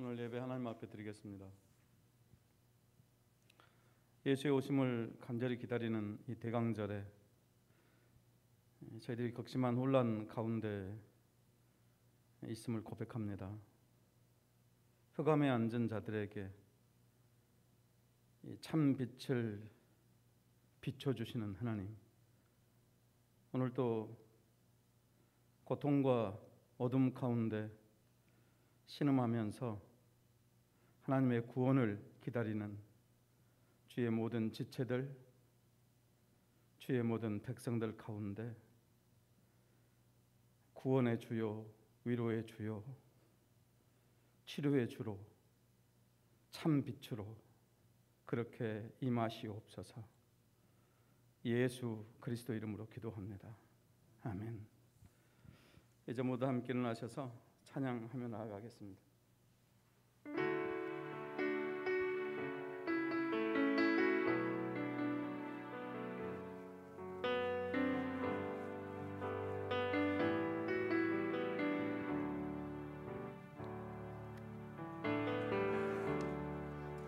오늘 예배 하나님 앞에 드리겠습니다. 예수의 오심을 간절히 기다리는 이 대강절에 저희들이 극심한 혼란 가운데 있음을 고백합니다. 흑암에 앉은 자들에게 참 빛을 비춰주시는 하나님, 오늘도 고통과 어둠 가운데 신음하면서 하나님의 구원을 기다리는 주의 모든 지체들, 주의 모든 백성들 가운데 구원의 주요, 위로의 주요, 치료의 주로, 참 빛으로 그렇게 임하시옵소서. 예수 그리스도 이름으로 기도합니다. 아멘. 이제 모두 함께 일어나셔서 찬양하며 나아가겠습니다.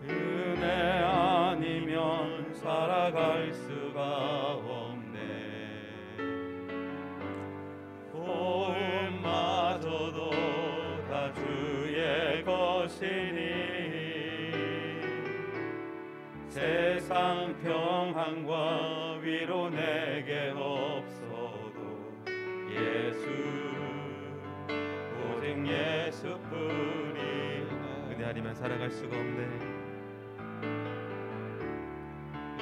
은혜 아니면 살아갈 수가 없네. 도움마저도 다 주의 것이니 세상 평안과 위로 내게 없어도 예수, 오직 예수뿐이. 은혜 아니면 살아갈 수가 없네.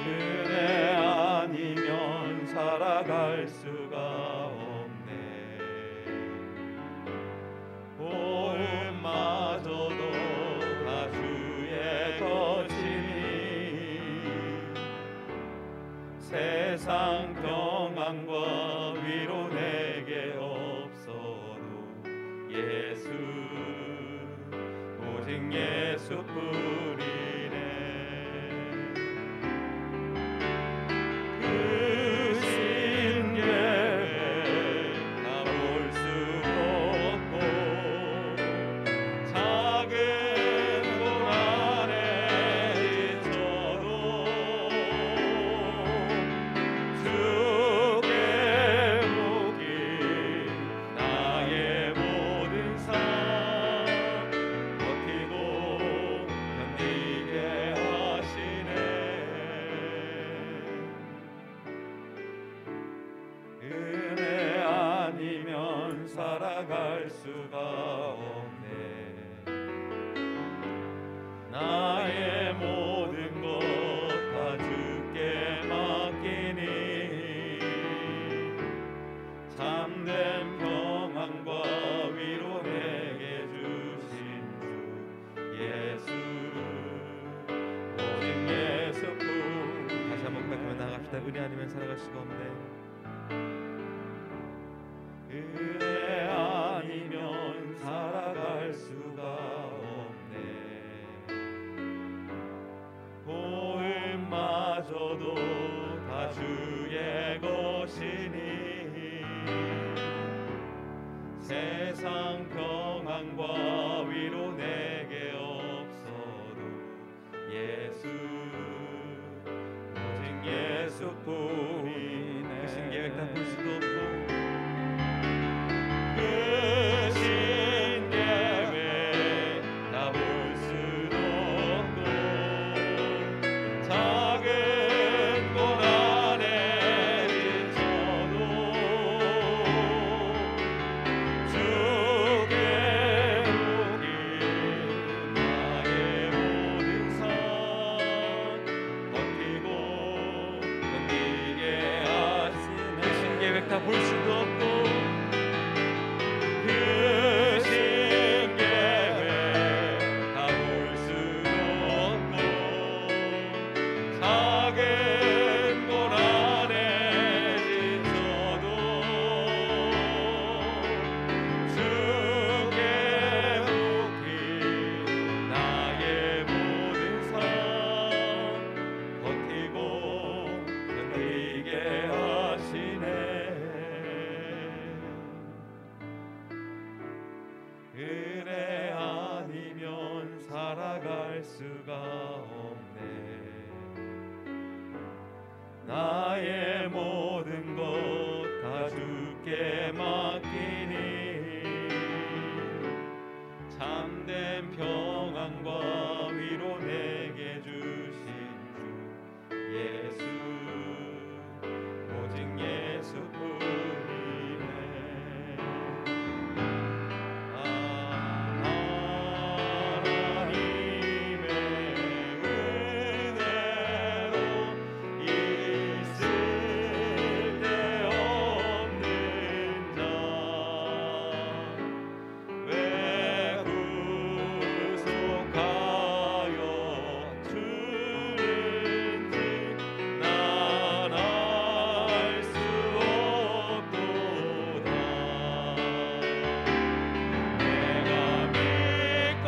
은혜 아니면 살아갈 수가 없네. 보음마저도 다 주의 것이니 세상 평안과 위로 내게 없어도 예수, 오직 예수뿐이네. 살아갈 수가 없네. 나의 모든 것 다 주께 맡기니 참된 평안과 위로 내게 주신 주 예수, 오직 예수뿐. 다시 한번 고백하며 나아갑시다. 은혜 아니면 살아갈 수가 없네. 은혜 아니면 살아갈 수가 없네. 보음마저도 다 주의 것이니 세상 평안과 위로 내게 없어도 예수, 오직 예수뿐이네. 그 신계획 다 볼 수도 없고 다 볼 수 수가 없네. 나의 모든 것 다 주께 맡기니 참된 평안과 위로 내게 주신 주 예수, 오직 예수뿐이네. 하나님의 은혜로 있을 데 없는 자, 왜 구속하여 주는지 난 알 수 없도다. 내가 믿고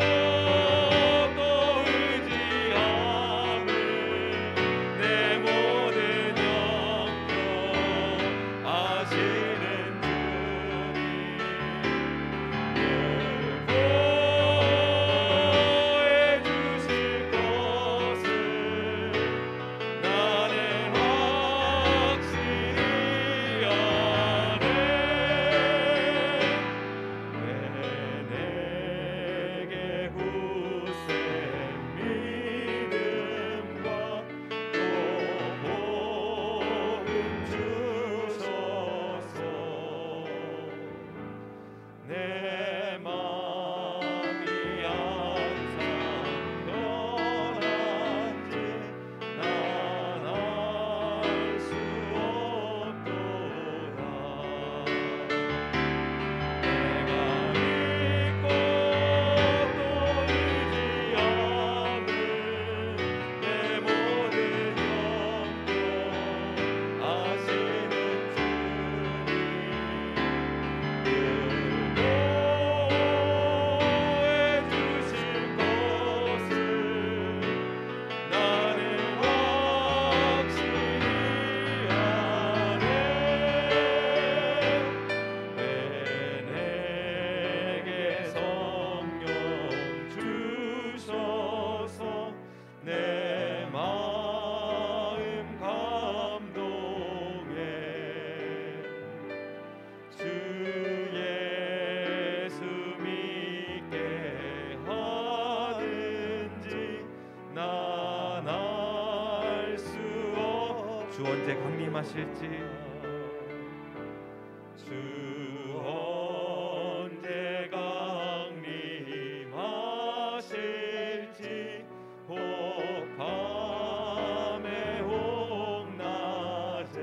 또 의지하는 내 모든 영역 아시는 주님, 늘 보호해 주실 것을 나는 확실히 아네. 왜 내게 굳센 믿음과 또 복음 주소서. 내 마음이 항상 편한지 난 알 수 없도다. 내가 믿고 또 의지하는 내 모든 영역 아시는 주님, 늘 보호해 주실 것을 나는 확실히 아네. 왜 내게 성령 주셔서 내 마음 감동해. 주 예수 믿게 하는지 난 알 수 주 언제 강림하실지, 주 언제 강림하실지, 혹 밤에 혹 낮에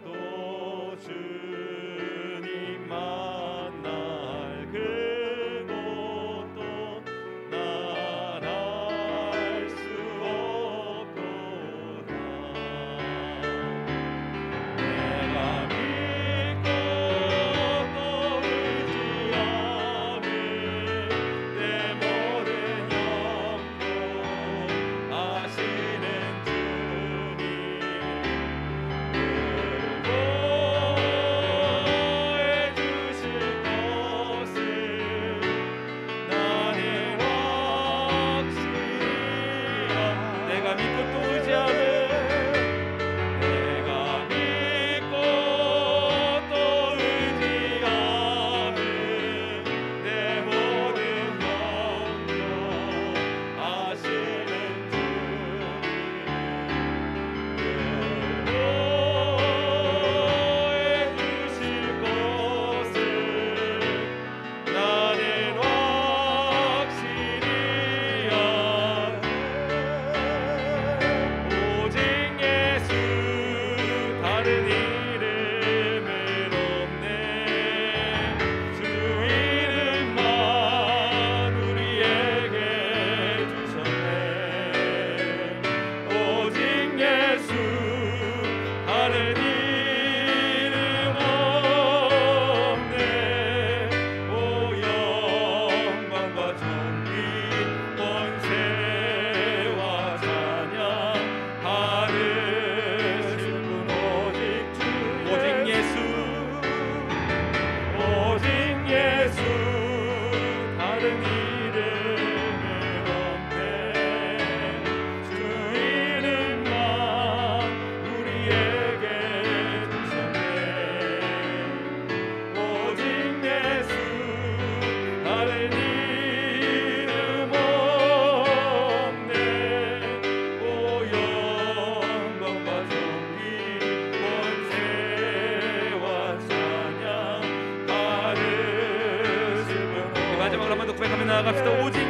또 주님 만날 그곳도 난 알 수 없도다. 내가 믿고 또 의지하는 내 모든 영역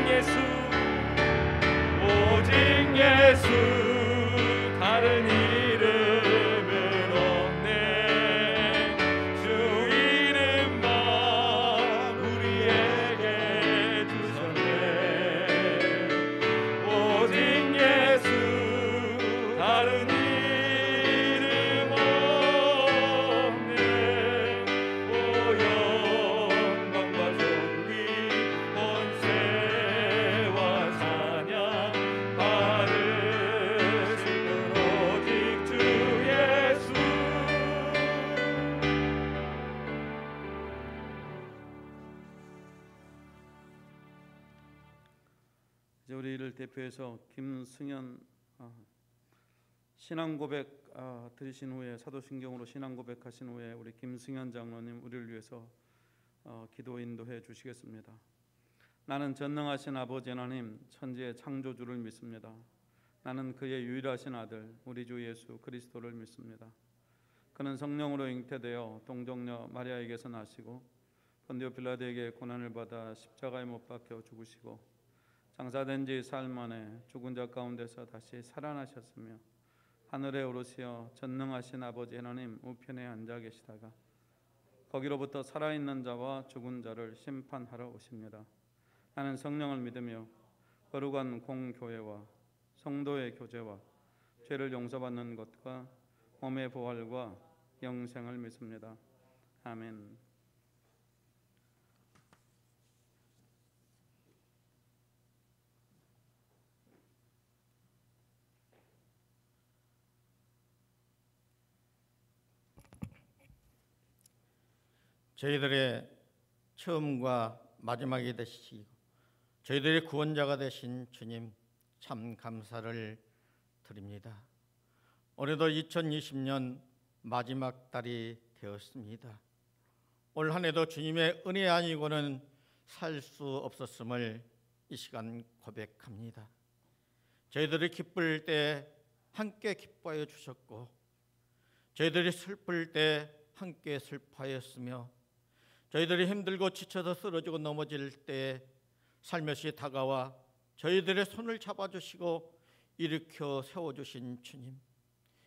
예수 오직 예수 다른 이름은 없네 주 이름만 우리에게 주셨네 오직 예수 다른 이름 없네 오 영광과 존귀 권세와 찬양 받으실 분 오직 주 예수 이제 우리를 대표해서 김승현 신앙 고백 드리신 후에 사도신경으로 신앙 고백하신 후에 우리 김승현 장로님 우리를 위해서 기도 인도해 주시겠습니다. 나는 전능하신 아버지 하나님 천지의 창조주를 믿습니다. 나는 그의 유일하신 아들 우리 주 예수 그리스도를 믿습니다. 그는 성령으로 잉태되어 동정녀 마리아에게서 나시고 본디오 빌라도에게 고난을 받아 십자가에 못 박혀 죽으시고 장사된 지 사흘 만에 죽은 자 가운데서 다시 살아나셨으며 하늘에 오르시어 전능하신 아버지 하나님 우편에 앉아 계시다가 거기로부터 살아있는 자와 죽은 자를 심판하러 오십니다. 나는 성령을 믿으며 거룩한 공교회와 성도의 교제와 죄를 용서받는 것과 몸의 부활과 영생을 믿습니다. 아멘. 저희들의 처음과 마지막이 되시고 저희들의 구원자가 되신 주님 참 감사를 드립니다. 올해도 2020년 마지막 달이 되었습니다. 올 한 해도 주님의 은혜 아니고는 살 수 없었음을 이 시간 고백합니다. 저희들이 기쁠 때 함께 기뻐하여 주셨고 저희들이 슬플 때 함께 슬퍼하였으며 저희들이 힘들고 지쳐서 쓰러지고 넘어질 때 살며시 다가와 저희들의 손을 잡아주시고 일으켜 세워주신 주님,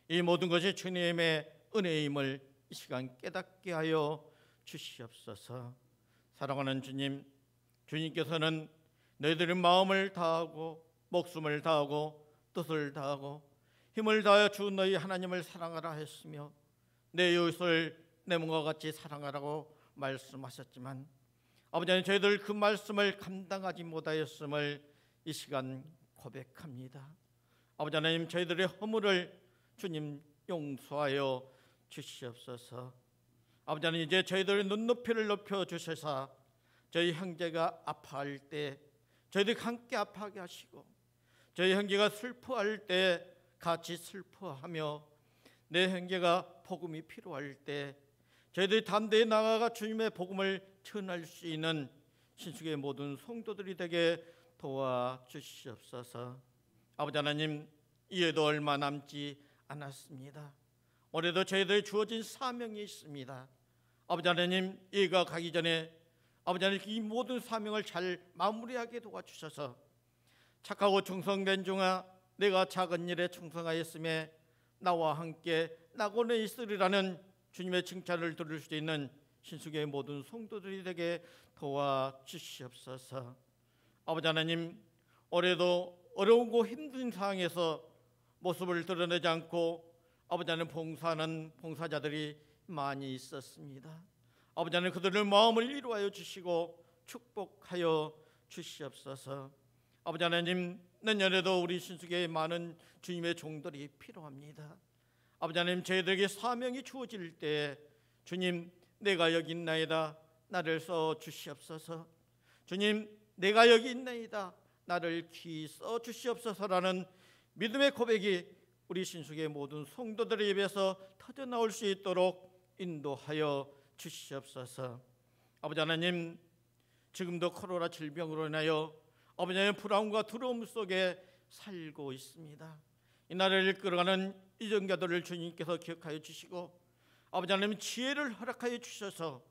이 모든 것이 주님의 은혜임을 이 시간 깨닫게 하여 주시옵소서. 사랑하는 주님, 주님께서는 너희들의 마음을 다하고 목숨을 다하고 뜻을 다하고 힘을 다하여 주 너희 하나님을 사랑하라 했으며 내 이웃을 내 몸과 같이 사랑하라고 말씀하셨지만 아버지 하나님 저희들 그 말씀을 감당하지 못하였음을 이 시간 고백합니다. 아버지 하나님 저희들의 허물을 주님 용서하여 주시옵소서. 아버지 하나님 이제 저희들의 눈높이를 높여 주셔서 저희 형제가 아파할 때 저희들이 함께 아파하게 하시고 저희 형제가 슬퍼할 때 같이 슬퍼하며 내 형제가 복음이 필요할 때 저희들이 담대히 나아가 주님의 복음을 전할 수 있는 신숙의 모든 성도들이 되게 도와주시옵소서. 아버지 하나님 이에도 얼마 남지 않았습니다. 올해도 저희들이 주어진 사명이 있습니다. 아버지 하나님 이가 가기 전에 아버지 하나님 이 모든 사명을 잘 마무리하게 도와주셔서 착하고 충성된 종아 내가 작은 일에 충성하였음에 나와 함께 낙원에 있으리라는 주님의 칭찬을 들을 수 있는 신숙의 모든 성도들이 되게 도와주시옵소서. 아버지 하나님 올해도 어려우고 힘든 상황에서 모습을 드러내지 않고 아버지 하나님 봉사하는 봉사자들이 많이 있었습니다. 아버지 하나님 그들의 마음을 위로하여 주시고 축복하여 주시옵소서. 아버지 하나님 내년에도 우리 신숙의 많은 주님의 종들이 필요합니다. 아버지 하나님 저희들에게 사명이 주어질 때 주님 내가 여기 있나이다 나를 써 주시옵소서. 주님 내가 여기 있나이다 나를 귀히 써 주시옵소서라는 믿음의 고백이 우리 신숙의 모든 성도들의 입에서 터져나올 수 있도록 인도하여 주시옵소서. 아버지 하나님 지금도 코로나 질병으로 인하여 아버지 하나님 불안과 두려움 속에 살고 있습니다. 이 나라를 이끌어가는 이정자들을 주님께서 기억하여 주시고 아버지 하나님 지혜를 허락하여 주셔서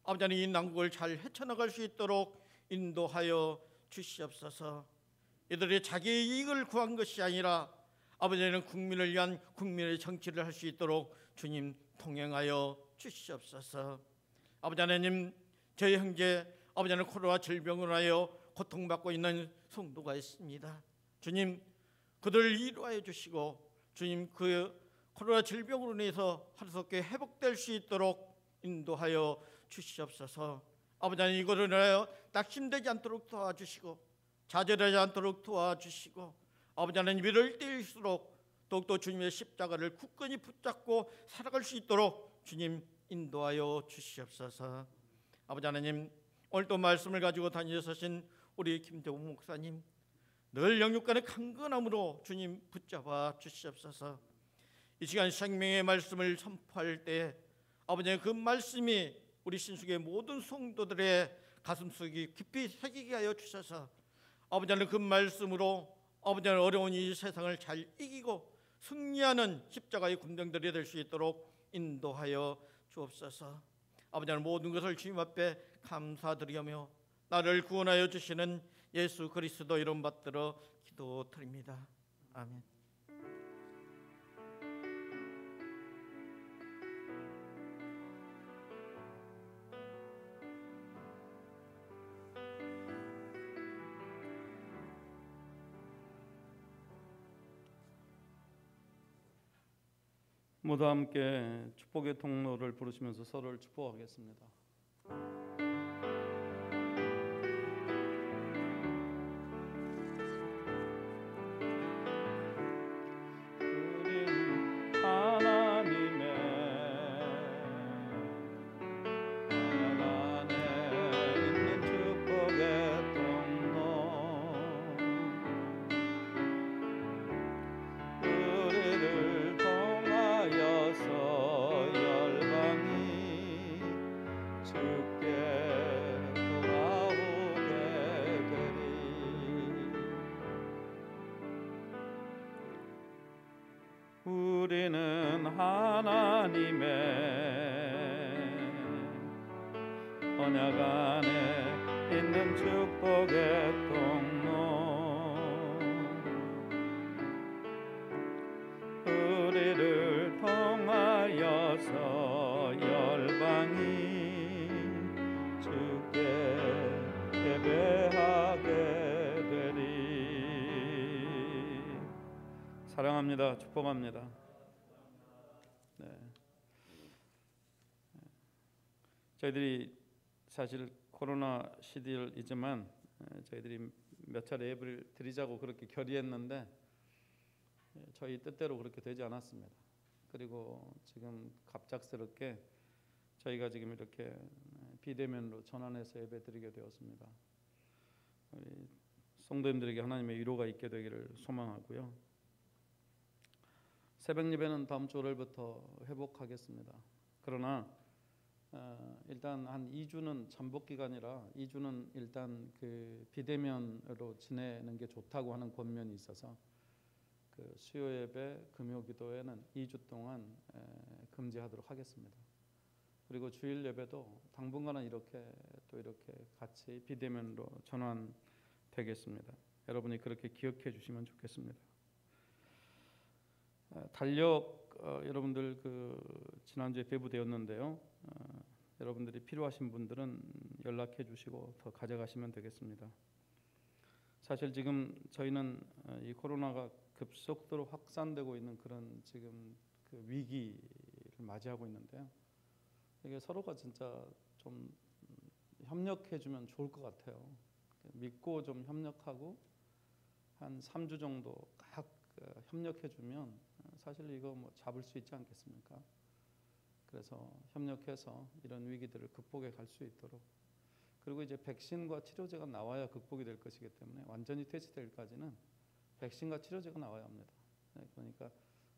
아버지 하나님 이 난국을 잘 헤쳐나갈 수 있도록 인도하여 주시옵소서. 이들이 자기의 이익을 구한 것이 아니라 아버지는 국민을 위한 국민의 정치를 할 수 있도록 주님 통행하여 주시옵소서. 아버지 하나님, 저희 형제 아버지는 코로나 질병으로 하여 고통받고 있는 성도가 있습니다. 주님, 그들을 위로하여 주시고 주님, 그 코로나 질병으로 인해서 하루속히 회복될 수 있도록 인도하여 주시옵소서. 아버지 하나님, 이거를 인하여 낙심되지 않도록 도와주시고 좌절하지 않도록 도와주시고 아버지 하나님, 이럴 때일수록 더욱더 주님의 십자가를 굳건히 붙잡고 살아갈 수 있도록 주님 인도하여 주시옵소서. 아버지 하나님, 오늘도 말씀을 가지고 다니셔신 우리 김대웅 목사님, 늘 영육간의 강건함으로 주님 붙잡아 주시옵소서. 이 시간 생명의 말씀을 선포할 때 아버지의 그 말씀이 우리 신숙의 모든 성도들의 가슴속에 깊이 새기게 하여 주셔서 아버지는 그 말씀으로 아버지는 어려운 이 세상을 잘 이기고 승리하는 십자가의 군병들이 될 수 있도록 인도하여 주옵소서. 아버지는 모든 것을 주님 앞에 감사드리며 나를 구원하여 주시는 예수 그리스도 이름 받들어 기도드립니다. 아멘. 모두 함께 축복의 통로를 부르시면서 서로를 축복하겠습니다. 우린 하나님의 안에 있는 축복의 통로, 우리를 통하여서 열방이 주께 돌아오게 되리. 우리는 하나님의 언약 안에 있는 축복의 통로, 우리를 통하여서 열방이 주께 예배하게 되리. 사랑합니다. 축복합니다. 네. 저희들이 사실 코로나 시대이지만 저희들이 몇 차례 예배를 드리자고 그렇게 결의했는데 저희 뜻대로 그렇게 되지 않았습니다. 그리고 지금 갑작스럽게 저희가 지금 이렇게 비대면으로 전환해서 예배드리게 되었습니다. 우리 성도님들에게 하나님의 위로가 있게 되기를 소망하고요. 새벽 예배는 다음 주 월요일부터 회복하겠습니다. 그러나 일단 한 2주는 잠복 기간이라 2주는 일단 그 비대면으로 지내는 게 좋다고 하는 권면이 있어서 그 수요 예배, 금요 기도회는 2주 동안 금지하도록 하겠습니다. 그리고 주일 예배도 당분간은 이렇게 같이 비대면으로 전환되겠습니다. 여러분이 그렇게 기억해 주시면 좋겠습니다. 달력 여러분들 그 지난주에 배부되었는데요. 여러분들이 필요하신 분들은 연락해 주시고 더 가져가시면 되겠습니다. 사실 지금 저희는 이 코로나가 급속도로 확산되고 있는 그런 지금 그 위기를 맞이하고 있는데요. 이게 서로가 진짜 좀 협력해 주면 좋을 것 같아요. 믿고 좀 협력하고 한 3주 정도 각 협력해 주면 사실 이거 뭐 잡을 수 있지 않겠습니까? 그래서 협력해서 이런 위기들을 극복해 갈 수 있도록, 그리고 이제 백신과 치료제가 나와야 극복이 될 것이기 때문에 완전히 퇴치될까지는 백신과 치료제가 나와야 합니다. 그러니까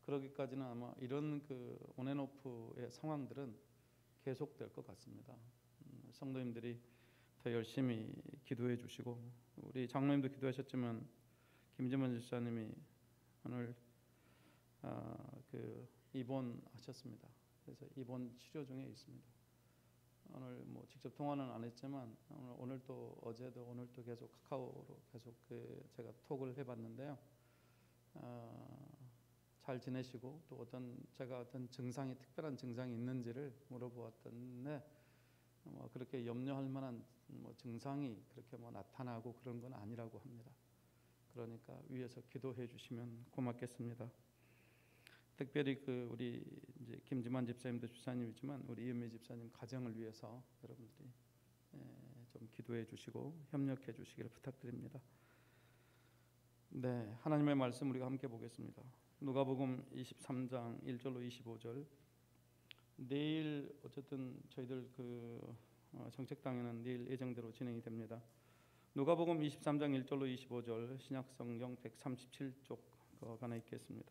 그러기까지는 아마 이런 그 온앤오프의 상황들은 계속될 것 같습니다. 성도님들이 더 열심히 기도해 주시고, 우리 장로님도 기도하셨지만 김재만 집사님이 오늘 그 입원하셨습니다. 그래서 입원 치료 중에 있습니다. 오늘 뭐 직접 통화는 안 했지만 오늘 또 어제도 오늘 또 계속 카카오로 계속 제가 톡을 해봤는데요. 잘 지내시고 또 제가 어떤 증상이 특별한 증상이 있는지를 물어보았던데 그렇게 염려할 만한 증상이 그렇게 나타나고 그런 건 아니라고 합니다. 그러니까 위에서 기도해 주시면 고맙겠습니다. 특별히 우리 이제 김지만 집사님도 집사님이지만 우리 이은미 집사님 가정을 위해서 여러분들이 좀 기도해 주시고 협력해 주시기를 부탁드립니다. 네, 하나님의 말씀 우리가 함께 보겠습니다. 누가복음 23장 1절로 25절. 내일 어쨌든 저희들 정책당에는 내일 예정대로 진행이 됩니다. 누가복음 23장 1절로 25절 신약성경 137쪽 하나 읽겠습니다.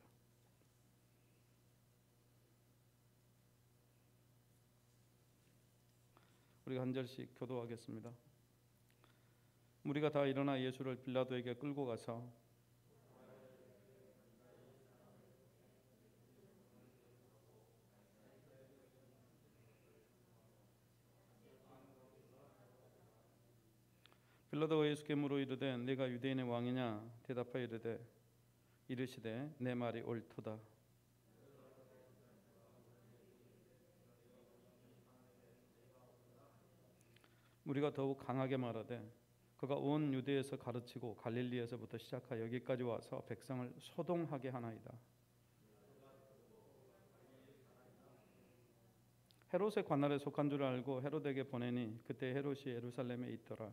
우리가 한 절씩 교도하겠습니다. 무리가 다 일어나 예수를 빌라도에게 끌고 가서 빌라도가 예수께 물어 이르되 내가 유대인의 왕이냐 대답하여 이르시되 내 말이 옳도다. 우리가 더욱 강하게 말하되 그가 온 유대에서 가르치고 갈릴리에서부터 시작하여 여기까지 와서 백성을 소동하게 하나이다. 헤롯의 관할에 속한 줄 알고 헤롯에게 보내니 그때 헤롯이 예루살렘에 있더라.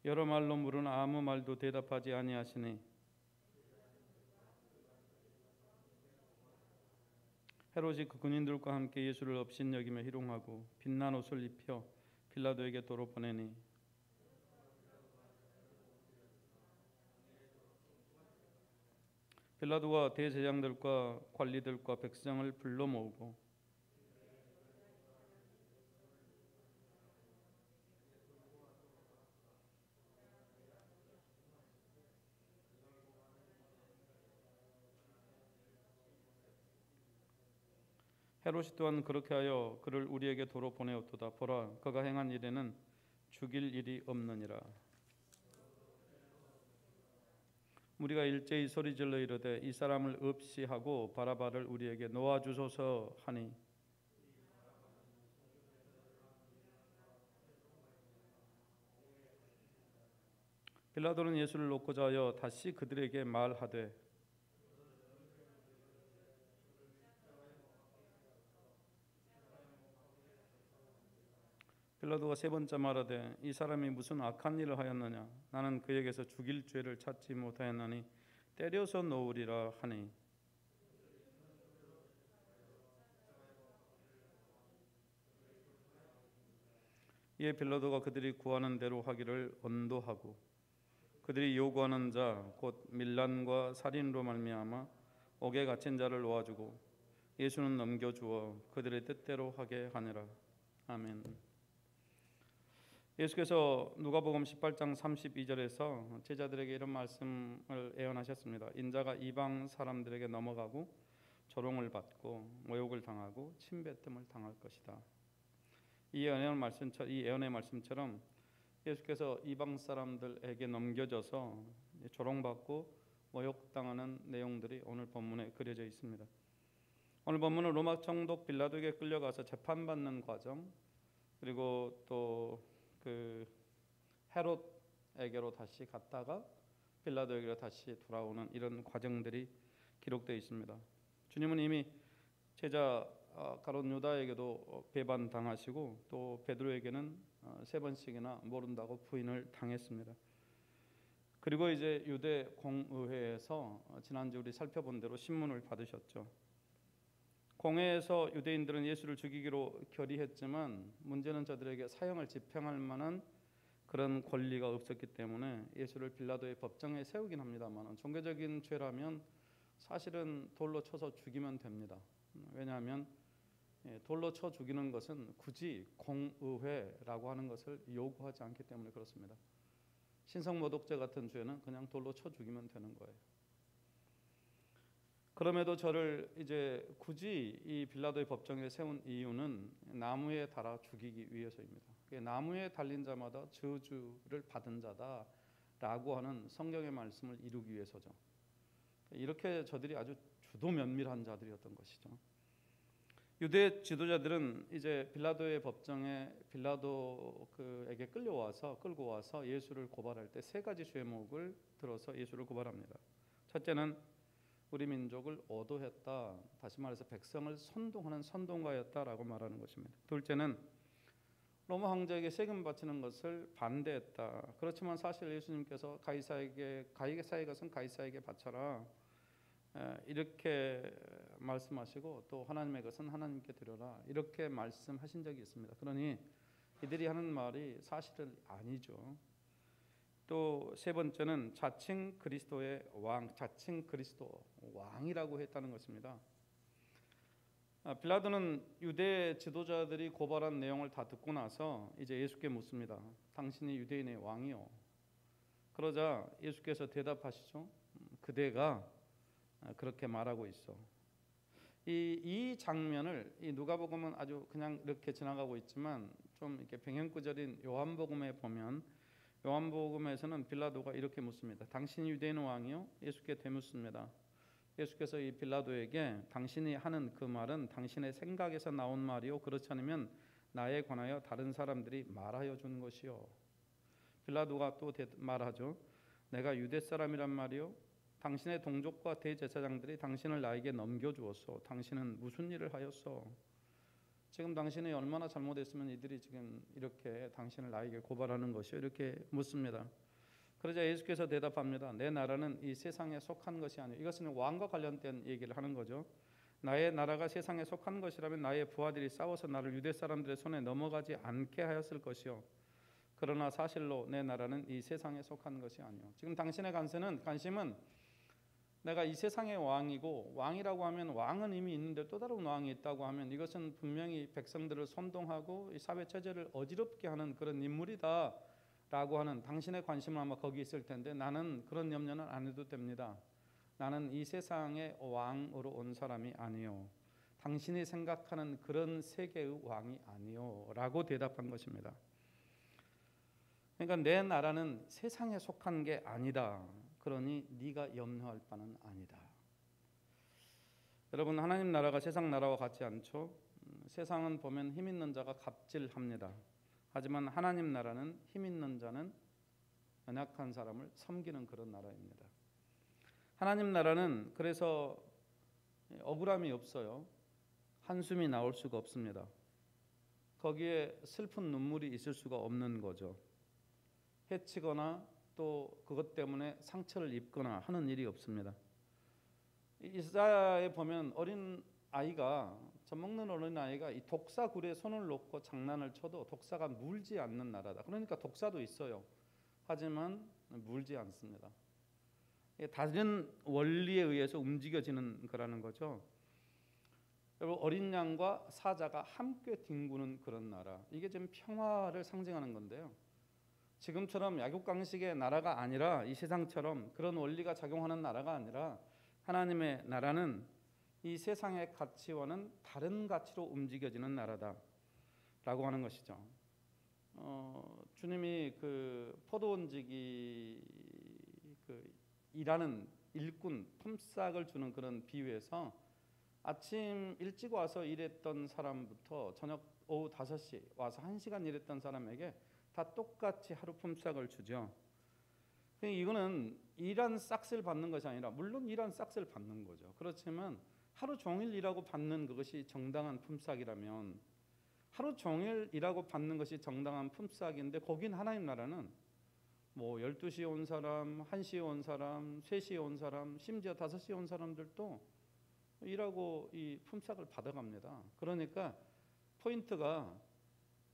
여러 말로 물으나 아무 말도 대답하지 아니하시니 헤롯이 그 군인들과 함께 예수를 업신여기며 희롱하고 빛난 옷을 입혀 빌라도에게 도로 보내니 빌라도가 대제장들과 관리들과 백성을 불러 모으고 헤롯이 또한 그렇게 하여 그를 우리에게 도로 보내었도다. 보라, 그가 행한 일에는 죽일 일이 없느니라. 우리가 일제히 소리질러 이르되 이 사람을 없이 하고 바라바를 우리에게 놓아주소서 하니 빌라도는 예수를 놓고자 하여 다시 그들에게 말하되 빌라도가 세 번째 말하되 이 사람이 무슨 악한 일을 하였느냐 나는 그에게서 죽일 죄를 찾지 못하였나니 때려서 놓으리라 하니 이에 빌라도가 그들이 구하는 대로 하기를 언도하고 그들이 요구하는 자 곧 밀란과 살인으로 말미암아 옥에 갇힌 자를 놓아주고 예수는 넘겨주어 그들의 뜻대로 하게 하니라. 아멘. 예수께서 누가복음 18장 32절에서 제자들에게 이런 말씀을 예언하셨습니다. 인자가 이방 사람들에게 넘어가고 조롱을 받고 모욕을 당하고 침뱉음을 당할 것이다. 이 예언의 말씀처럼 예수께서 이방 사람들에게 넘겨져서 조롱받고 모욕당하는 내용들이 오늘 본문에 그려져 있습니다. 오늘 본문은 로마 총독 빌라도에게 끌려가서 재판받는 과정 그리고 또 헤롯에게로 다시 갔다가 빌라도에게로 다시 돌아오는 이런 과정들이 기록되어 있습니다. 주님은 이미 제자 가룟 유다에게도 배반당하시고 또 베드로에게는 세 번씩이나 모른다고 부인을 당했습니다. 그리고 이제 유대 공의회에서 지난주 우리 살펴본 대로 신문을 받으셨죠. 공회에서 유대인들은 예수를 죽이기로 결의했지만 문제는 저들에게 사형을 집행할 만한 그런 권리가 없었기 때문에 예수를 빌라도의 법정에 세우긴 합니다만 종교적인 죄라면 사실은 돌로 쳐서 죽이면 됩니다. 왜냐하면 돌로 쳐 죽이는 것은 굳이 공의회라고 하는 것을 요구하지 않기 때문에 그렇습니다. 신성모독죄 같은 죄는 그냥 돌로 쳐 죽이면 되는 거예요. 그럼에도 저를 이제 굳이 이 빌라도의 법정에 세운 이유는 나무에 달아 죽이기 위해서입니다. 나무에 달린 자마다 저주를 받은 자다라고 하는 성경의 말씀을 이루기 위해서죠. 이렇게 저들이 아주 주도 면밀한 자들이었던 것이죠. 유대 지도자들은 이제 빌라도의 법정에 빌라도에게 끌고 와서 예수를 고발할 때 세 가지 죄목을 들어서 예수를 고발합니다. 첫째는 우리 민족을 오도했다. 다시 말해서 백성을 선동하는 선동가였다라고 말하는 것입니다. 둘째는 로마 황제에게 세금 바치는 것을 반대했다. 그렇지만 사실 예수님께서 가이사에게 것은 가이사에게 바쳐라. 이렇게 말씀하시고 또 하나님의 것은 하나님께 드려라. 이렇게 말씀하신 적이 있습니다. 그러니 이들이 하는 말이 사실은 아니죠. 또 세 번째는 자칭 그리스도의 왕, 자칭 그리스도 왕이라고 했다는 것입니다. 빌라도는 유대 지도자들이 고발한 내용을 다 듣고 나서 이제 예수께 묻습니다. 당신이 유대인의 왕이요. 그러자 예수께서 대답하시죠. 그대가 그렇게 말하고 있어. 이 장면을 이 누가복음은 아주 그냥 이렇게 지나가고 있지만 좀 이렇게 병행구절인 요한복음에 보면 요한복음에서는 빌라도가 이렇게 묻습니다. 당신이 유대인 왕이요? 예수께 되묻습니다. 예수께서 이 빌라도에게 당신이 하는 그 말은 당신의 생각에서 나온 말이요 그렇지 않으면 나에 관하여 다른 사람들이 말하여 준 것이요. 빌라도가 또 말하죠. 내가 유대 사람이란 말이요 당신의 동족과 대제사장들이 당신을 나에게 넘겨주었소. 당신은 무슨 일을 하였소? 지금 당신이 얼마나 잘못했으면 이들이 지금 이렇게 당신을 나에게 고발하는 것이요? 이렇게 묻습니다. 그러자 예수께서 대답합니다. 내 나라는 이 세상에 속한 것이 아니요. 이것은 왕과 관련된 얘기를 하는 거죠. 나의 나라가 세상에 속한 것이라면 나의 부하들이 싸워서 나를 유대 사람들의 손에 넘어가지 않게 하였을 것이요. 그러나 사실로 내 나라는 이 세상에 속한 것이 아니요. 지금 당신의 관심은 내가 이 세상의 왕이고 왕이라고 하면 왕은 이미 있는데 또 다른 왕이 있다고 하면 이것은 분명히 백성들을 선동하고 이 사회 체제를 어지럽게 하는 그런 인물이다 라고 하는 당신의 관심은 아마 거기 있을 텐데 나는 그런 염려는 안 해도 됩니다. 나는 이 세상의 왕으로 온 사람이 아니요. 당신이 생각하는 그런 세계의 왕이 아니요 라고 대답한 것입니다. 그러니까 내 나라는 세상에 속한 게 아니다. 그러니 네가 염려할 바는 아니다. 여러분 하나님 나라가 세상 나라와 같지 않죠. 세상은 보면 힘 있는 자가 갑질합니다. 하지만 하나님 나라는 힘 있는 자는 연약한 사람을 섬기는 그런 나라입니다. 하나님 나라는 그래서 억울함이 없어요. 한숨이 나올 수가 없습니다. 거기에 슬픈 눈물이 있을 수가 없는 거죠. 해치거나 또 그것 때문에 상처를 입거나 하는 일이 없습니다. 이사야에 보면 어린 아이가 젖먹는 어린 아이가 이 독사굴에 손을 놓고 장난을 쳐도 독사가 물지 않는 나라다. 그러니까 독사도 있어요. 하지만 물지 않습니다. 다른 원리에 의해서 움직여지는 거라는 거죠. 여러분 어린 양과 사자가 함께 뒹구는 그런 나라. 이게 지금 평화를 상징하는 건데요. 지금처럼 약육강식의 나라가 아니라 이 세상처럼 그런 원리가 작용하는 나라가 아니라 하나님의 나라는 이 세상의 가치와는 다른 가치로 움직여지는 나라다라고 하는 것이죠. 주님이 그 포도원지기 일하는 일꾼 품삯을 주는 그런 비유에서 아침 일찍 와서 일했던 사람부터 저녁 오후 5시 와서 1시간 일했던 사람에게 다 똑같이 하루 품삯을 주죠. 이거는 일한 싹스를 받는 것이 아니라 물론 일한 싹스를 받는 거죠. 그렇지만 하루 종일 일하고 받는 그것이 정당한 품삯이라면 하루 종일 일하고 받는 것이 정당한 품삯인데 거긴 하나님 나라는 뭐 12시에 온 사람, 1시에 온 사람, 3시에 온 사람, 심지어 5시에 온 사람들도 일하고 이 품삯을 받아갑니다. 그러니까 포인트가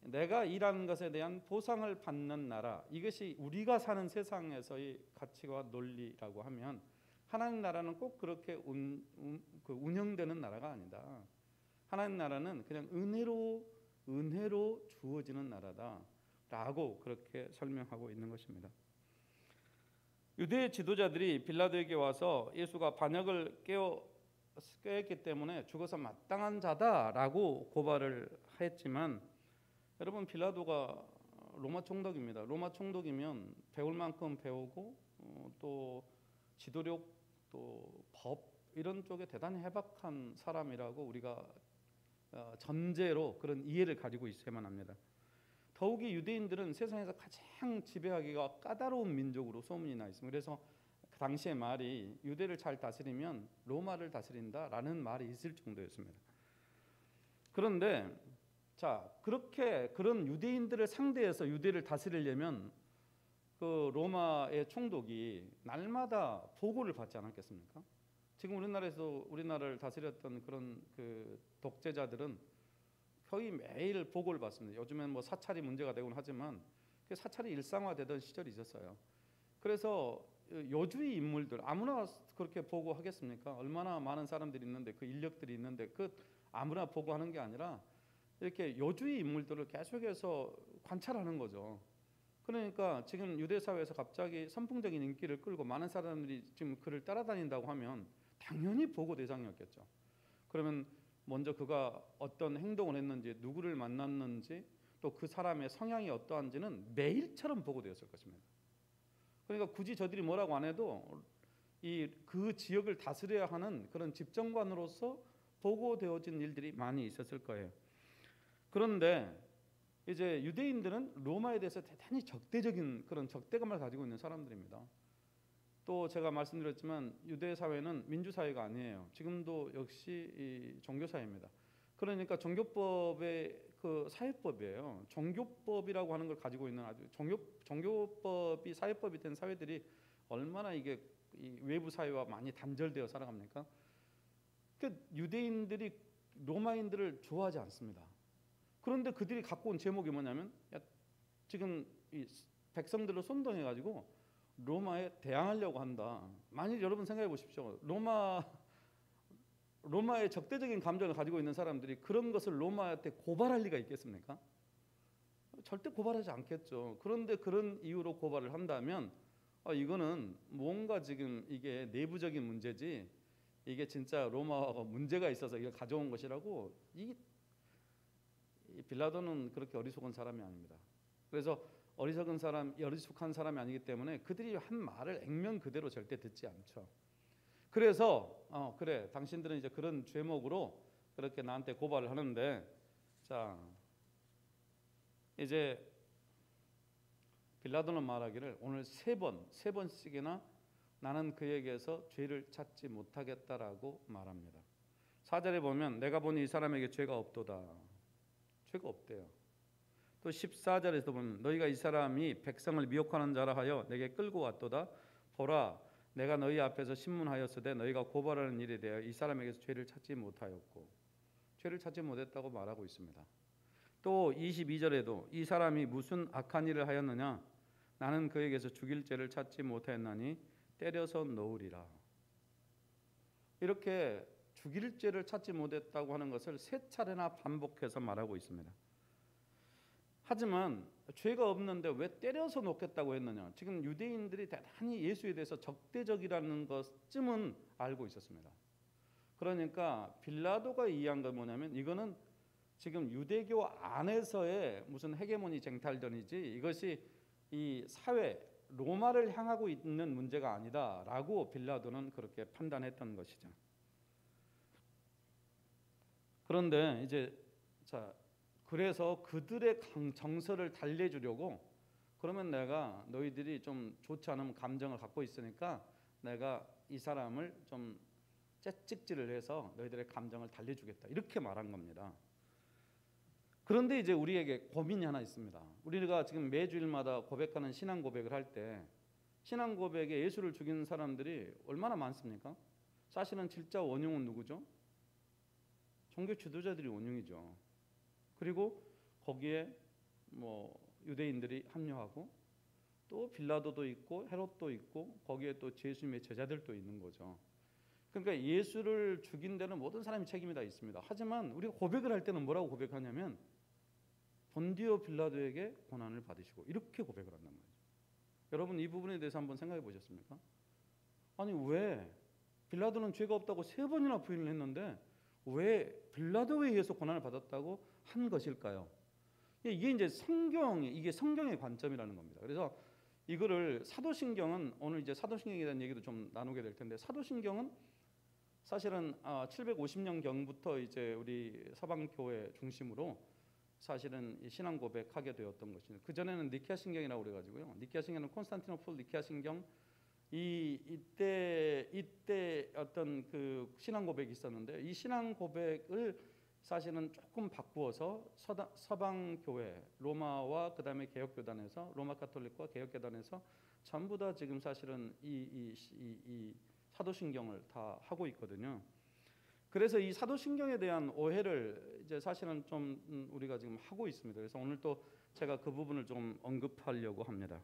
내가 일하는 것에 대한 보상을 받는 나라, 이것이 우리가 사는 세상에서의 가치와 논리라고 하면 하나님 나라는 꼭 그렇게 운영되는 나라가 아니다. 하나님 나라는 그냥 은혜로 주어지는 나라다라고 그렇게 설명하고 있는 것입니다. 유대 지도자들이 빌라도에게 와서 예수가 반역을 깨었기 때문에 죽어서 마땅한 자다라고 고발을 했지만, 여러분, 빌라도가 로마 총독입니다. 로마 총독이면 배울 만큼 배우고 또 지도력, 또 법 이런 쪽에 대단히 해박한 사람이라고 우리가 전제로 그런 이해를 가지고 있어야만 합니다. 더욱이 유대인들은 세상에서 가장 지배하기가 까다로운 민족으로 소문이 나 있습니다. 그래서 그 당시의 말이 유대를 잘 다스리면 로마를 다스린다라는 말이 있을 정도였습니다. 그런데 자, 그렇게 그런 유대인들을 상대해서 유대를 다스리려면 그 로마의 총독이 날마다 보고를 받지 않았겠습니까? 지금 우리나라에서 우리나라를 다스렸던 그런 그 독재자들은 거의 매일 보고를 받습니다. 요즘엔 뭐 사찰이 문제가 되곤 하지만 그 사찰이 일상화되던 시절이 있었어요. 그래서 여주의 인물들 아무나 그렇게 보고하겠습니까? 얼마나 많은 사람들이 있는데, 그 인력들이 있는데 그 아무나 보고하는 게 아니라 이렇게 여주의 인물들을 계속해서 관찰하는 거죠. 그러니까 지금 유대 사회에서 갑자기 선풍적인 인기를 끌고 많은 사람들이 지금 그를 따라다닌다고 하면 당연히 보고 대상이었겠죠. 그러면 먼저 그가 어떤 행동을 했는지, 누구를 만났는지, 또 그 사람의 성향이 어떠한지는 매일처럼 보고되었을 것입니다. 그러니까 굳이 저들이 뭐라고 안 해도 그 지역을 다스려야 하는 그런 집정관으로서 보고되어진 일들이 많이 있었을 거예요. 그런데 이제 유대인들은 로마에 대해서 대단히 적대적인 그런 적대감을 가지고 있는 사람들입니다. 또 제가 말씀드렸지만 유대 사회는 민주 사회가 아니에요. 지금도 역시 이 종교 사회입니다. 그러니까 종교법의 그 사회법이에요. 종교법이라고 하는 걸 가지고 있는 아주 종교법이 사회법이 된 사회들이 얼마나 이게 이 외부 사회와 많이 단절되어 살아갑니까? 그 유대인들이 로마인들을 좋아하지 않습니다. 그런데 그들이 갖고 온 제목이 뭐냐면, 지금 이 백성들을 선동해 가지고 로마에 대항하려고 한다. 만일 여러분 생각해 보십시오. 로마의 적대적인 감정을 가지고 있는 사람들이 그런 것을 로마한테 고발할 리가 있겠습니까? 절대 고발하지 않겠죠. 그런데 그런 이유로 고발을 한다면 이거는 뭔가 지금 이게 내부적인 문제지, 이게 진짜 로마가 문제가 있어서 이걸 가져온 것이라고. 이 빌라도는 그렇게 어리석은 사람이 아닙니다. 그래서 어리숙한 사람이 아니기 때문에 그들이 한 말을 액면 그대로 절대 듣지 않죠. 그래서 그래, 당신들은 이제 그런 죄목으로 그렇게 나한테 고발을 하는데, 자, 이제 빌라도는 말하기를 오늘 세 번씩이나 나는 그에게서 죄를 찾지 못하겠다라고 말합니다. 4절에 보면 내가 보니 이 사람에게 죄가 없도다. 죄가 없대요. 또 14절에서 보면 너희가 이 사람이 백성을 미혹하는 자라 하여 내게 끌고 왔도다. 보라, 내가 너희 앞에서 신문하였으되 너희가 고발하는 일에 대하여 이 사람에게서 죄를 찾지 못하였고, 죄를 찾지 못했다고 말하고 있습니다. 또 22절에도 이 사람이 무슨 악한 일을 하였느냐, 나는 그에게서 죽일 죄를 찾지 못하였나니 때려서 놓으리라. 이렇게 죽일 죄를 찾지 못했다고 하는 것을 3차례나 반복해서 말하고 있습니다. 하지만 죄가 없는데 왜 때려서 놓겠다고 했느냐? 지금 유대인들이 대단히 예수에 대해서 적대적이라는 것쯤은 알고 있었습니다. 그러니까 빌라도가 이해한 건 뭐냐면, 이거는 지금 유대교 안에서의 무슨 헤게모니 쟁탈전이지 이것이 이 사회 로마를 향하고 있는 문제가 아니다라고 빌라도는 그렇게 판단했던 것이죠. 그런데 이제 그래서 그들의 정서를 달래주려고, 그러면 내가 너희들이 좀 좋지 않은 감정을 갖고 있으니까 내가 이 사람을 좀 채찍질을 해서 너희들의 감정을 달래주겠다, 이렇게 말한 겁니다. 그런데 이제 우리에게 고민이 하나 있습니다. 우리가 지금 매주일마다 고백하는 신앙 고백을 할 때 신앙 고백에 예수를 죽이는 사람들이 얼마나 많습니까? 사실은 진짜 원흉은 누구죠? 종교 지도자들이 원흉이죠. 그리고 거기에 뭐 유대인들이 합류하고 또 빌라도도 있고 헤롯도 있고 거기에 또 예수님의 제자들도 있는 거죠. 그러니까 예수를 죽인 데는 모든 사람이 책임이 다 있습니다. 하지만 우리가 고백을 할 때는 뭐라고 고백하냐면 본디오 빌라도에게 고난을 받으시고, 이렇게 고백을 한단 말이죠. 여러분 이 부분에 대해서 한번 생각해 보셨습니까? 아니 왜 빌라도는 죄가 없다고 3번이나 부인을 했는데 왜 빌라도에 의해서 고난을 받았다고 한 것일까요? 이게 이제 성경의 관점이라는 겁니다. 그래서 이거를 사도신경은 오늘 이제 사도신경에 대한 얘기도 좀 나누게 될 텐데 사도신경은 사실은 750년 경부터 이제 우리 서방 교회 중심으로 사실은 신앙 고백하게 되었던 것입니다. 그 전에는 니케아 신경이라고 그래가지고요. 니케아 신경은 콘스탄티노플 니케아 신경 이때 어떤 그 신앙 고백이 있었는데 이 신앙 고백을 사실은 조금 바꾸어서 서방 교회 로마와 그다음에 개혁 교단에서 로마 가톨릭과 개혁 교단에서 전부 다 지금 사실은 이 사도신경을 다 하고 있거든요. 그래서 이 사도신경에 대한 오해를 이제 사실은 좀 우리가 지금 하고 있습니다. 그래서 오늘 또 제가 그 부분을 좀 언급하려고 합니다.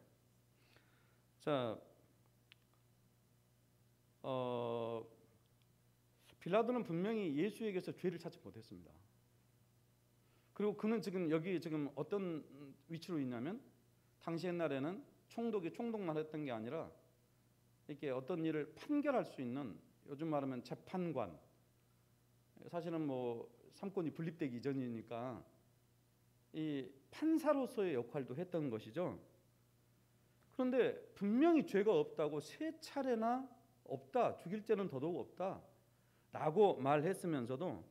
자, 빌라도는 분명히 예수에게서 죄를 찾지 못했습니다. 그리고 그는 지금 여기 지금 어떤 위치로 있냐면 당시 옛날에는 총독만 했던 게 아니라 이렇게 어떤 일을 판결할 수 있는 요즘 말하면 재판관, 사실은 뭐 삼권이 분립되기 이전이니까 이 판사로서의 역할도 했던 것이죠. 그런데 분명히 죄가 없다고 3차례나 없다, 죽일 죄는 더더욱 없다라고 말했으면서도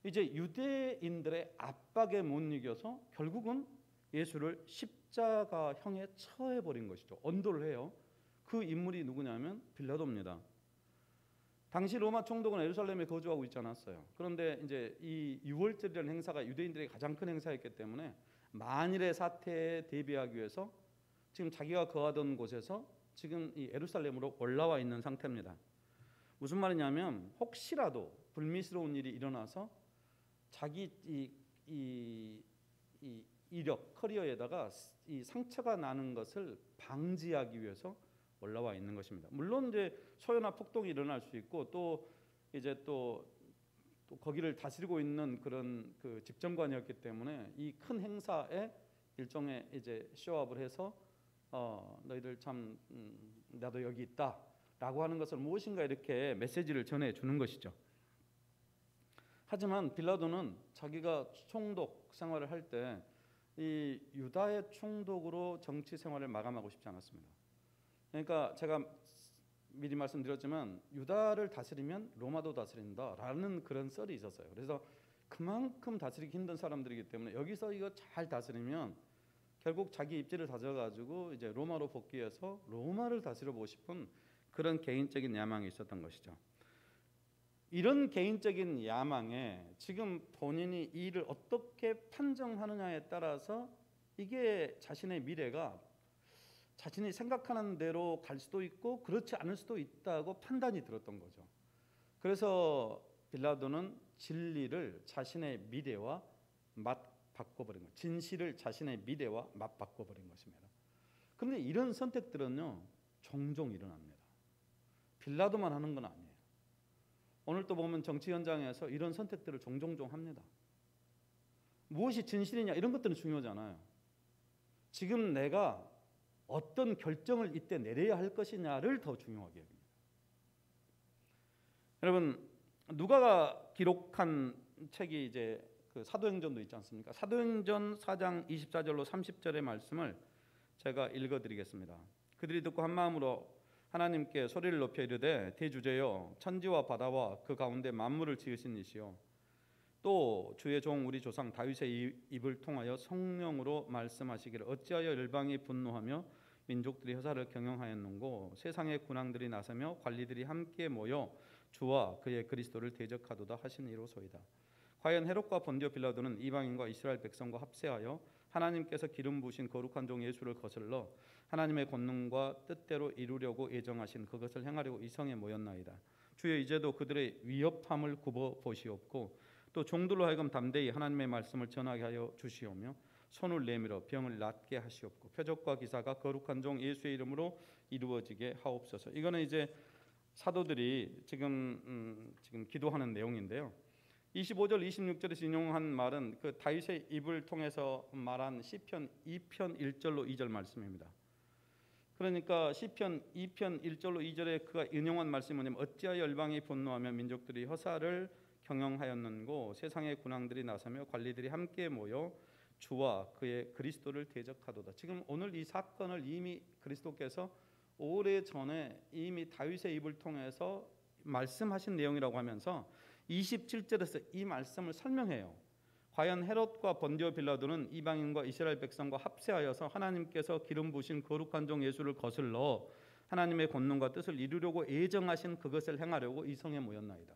이제 유대인들의 압박에 못 이겨서 결국은 예수를 십자가형에 처해버린 것이죠. 언도를 해요. 그 인물이 누구냐면 빌라도입니다. 당시 로마 총독은 예루살렘에 거주하고 있지 않았어요. 그런데 이제 이 유월절이라는 행사가 유대인들의 가장 큰 행사였기 때문에 만일의 사태에 대비하기 위해서 지금 자기가 거하던 곳에서 지금 이 예루살렘으로 올라와 있는 상태입니다. 무슨 말이냐면 혹시라도 불미스러운 일이 일어나서 자기 이 이력 커리어에다가 이 상처가 나는 것을 방지하기 위해서 올라와 있는 것입니다. 물론 이제 소요나 폭동이 일어날 수 있고 또 이제 또 거기를 다스리고 있는 그런 그 집정관이었기 때문에 이 큰 행사에 일종의 이제 쇼업을 해서 너희들 참 나도 여기 있다라고 하는 것을 무엇인가 이렇게 메시지를 전해 주는 것이죠. 하지만 빌라도는 자기가 총독 생활을 할 때 이 유다의 총독으로 정치 생활을 마감하고 싶지 않았습니다. 그러니까 제가 미리 말씀드렸지만 유다를 다스리면 로마도 다스린다라는 그런 썰이 있었어요. 그래서 그만큼 다스리기 힘든 사람들이기 때문에 여기서 이거 잘 다스리면 결국 자기 입지를 다져가지고 이제 로마로 복귀해서 로마를 다스려보고 싶은 그런 개인적인 야망이 있었던 것이죠. 이런 개인적인 야망에 지금 본인이 이 일을 어떻게 판정하느냐에 따라서 이게 자신의 미래가 자신이 생각하는 대로 갈 수도 있고 그렇지 않을 수도 있다고 판단이 들었던 거죠. 그래서 빌라도는 진리를 자신의 미래와 맞바꿔버린 거예요. 진실을 자신의 미래와 맞바꿔버린 것입니다. 그런데 이런 선택들은요 종종 일어납니다. 빌라도만 하는 건 아니에요. 오늘 또 보면 정치 현장에서 이런 선택들을 종종 합니다. 무엇이 진실이냐 이런 것들은 중요하잖아요. 지금 내가 어떤 결정을 이때 내려야 할 것이냐를 더 중요하게 여깁니다. 여러분 누가가 기록한 책이 이제 그 사도행전도 있지 않습니까? 사도행전 4장 24절로 30절의 말씀을 제가 읽어드리겠습니다. 그들이 듣고 한 마음으로 하나님께 소리를 높여 이르되 대주제여 천지와 바다와 그 가운데 만물을 지으신 이시여 또 주의 종 우리 조상 다윗의 입을 통하여 성령으로 말씀하시기를 어찌하여 열방이 분노하며 민족들이 허사를 경영하였는고 세상의 군왕들이 나서며 관리들이 함께 모여 주와 그의 그리스도를 대적하도다 하시니로소이다. 과연 헤롯과 본디오 빌라도는 이방인과 이스라엘 백성과 합세하여 하나님께서 기름 부으신 거룩한 종 예수를 거슬러 하나님의 권능과 뜻대로 이루려고 예정하신 그것을 행하려고 이 성에 모였나이다. 주여 이제도 그들의 위협함을 굽어 보시옵고 또 종들로 하여금 담대히 하나님의 말씀을 전하게 하여 주시오며 손을 내밀어 병을 낫게 하시옵고 표적과 기사가 거룩한 종 예수의 이름으로 이루어지게 하옵소서. 이거는 이제 사도들이 지금 기도하는 내용인데요. 25절 26절에서 인용한 말은 그 다윗의 입을 통해서 말한 시편 2편 1절로 2절 말씀입니다. 그러니까 시편 2편 1절로 2절에 그가 인용한 말씀이 뭐냐면 어찌하여 열방이 분노하며 민족들이 허사를 경영하였는고 세상의 군왕들이 나서며 관리들이 함께 모여 주와 그의 그리스도를 대적하도다. 지금 오늘 이 사건을 이미 그리스도께서 오래 전에 이미 다윗의 입을 통해서 말씀하신 내용이라고 하면서 27절에서 이 말씀을 설명해요. 과연 헤롯과 번디오 빌라도는 이방인과 이스라엘 백성과 합세하여서 하나님께서 기름 부으신 거룩한 종 예수를 거슬러 하나님의 권능과 뜻을 이루려고 예정하신 그것을 행하려고 이 성에 모였나이다.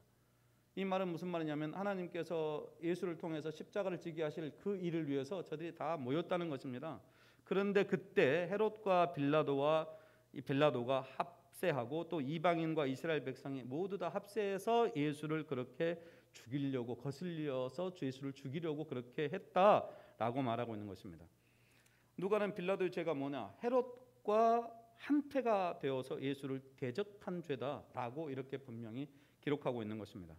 이 말은 무슨 말이냐면 하나님께서 예수를 통해서 십자가를 지게 하실 그 일을 위해서 저들이 다 모였다는 것입니다. 그런데 그때 헤롯과 빌라도가 합세하고 또 이방인과 이스라엘 백성이 모두 다 합세해서 예수를 그렇게 죽이려고 거슬려서 예수를 죽이려고 그렇게 했다라고 말하고 있는 것입니다. 누가는 빌라도의 죄가 뭐냐? 헤롯과 한패가 되어서 예수를 대적한 죄다라고 이렇게 분명히 기록하고 있는 것입니다.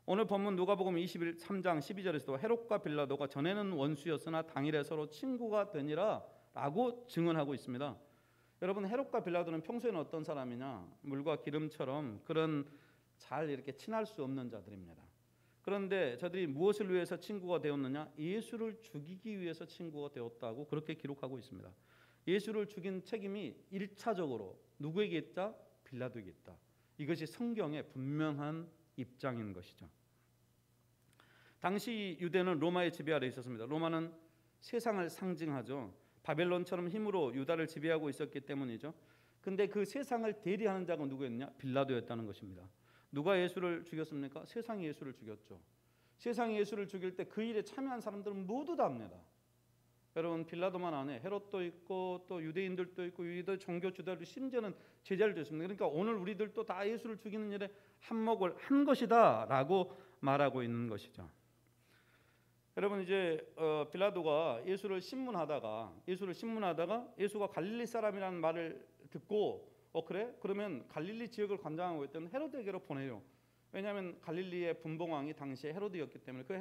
오늘 본문 누가복음 23장 12절에서도 헤롯과 빌라도가 전에는 원수였으나 당일에 서로 친구가 되니라라고 증언하고 있습니다. 여러분, 헤롯과 빌라도는 평소에는 어떤 사람이냐? 물과 기름처럼 그런 잘 이렇게 친할 수 없는 자들입니다. 그런데 저들이 무엇을 위해서 친구가 되었느냐? 예수를 죽이기 위해서 친구가 되었다고 그렇게 기록하고 있습니다. 예수를 죽인 책임이 1차적으로 누구에게 있다? 빌라도에게 있다. 이것이 성경의 분명한 입장인 것이죠. 당시 유대는 로마의 지배 아래 있었습니다. 로마는 세상을 상징하죠. 바벨론처럼 힘으로 유다를 지배하고 있었기 때문이죠. 근데 그 세상을 대리하는 자가 누구였냐? 빌라도였다는 것입니다. 누가 예수를 죽였습니까? 세상이 예수를 죽였죠. 세상이 예수를 죽일 때 그 일에 참여한 사람들은 모두 다 합니다. 여러분, 빌라도만 안 해. 헤롯도 있고 또 유대인들도 있고 유대 종교 지도자들 심지어는 제자를 줬습니다. 그러니까 오늘 우리들도 다 예수를 죽이는 일에 한몫을 한 것이다라고 말하고 있는 것이죠. 여러분, 이제 빌라도가 예수를 신문하다가 예수가 갈릴리 사람이라는 말을 듣고 그래? 그러면 갈릴리 지역을 관장하고 있던 헤롯에게로 보내요. 왜냐하면 갈릴리의 분봉왕이 당시에 헤롯이었기 때문에 그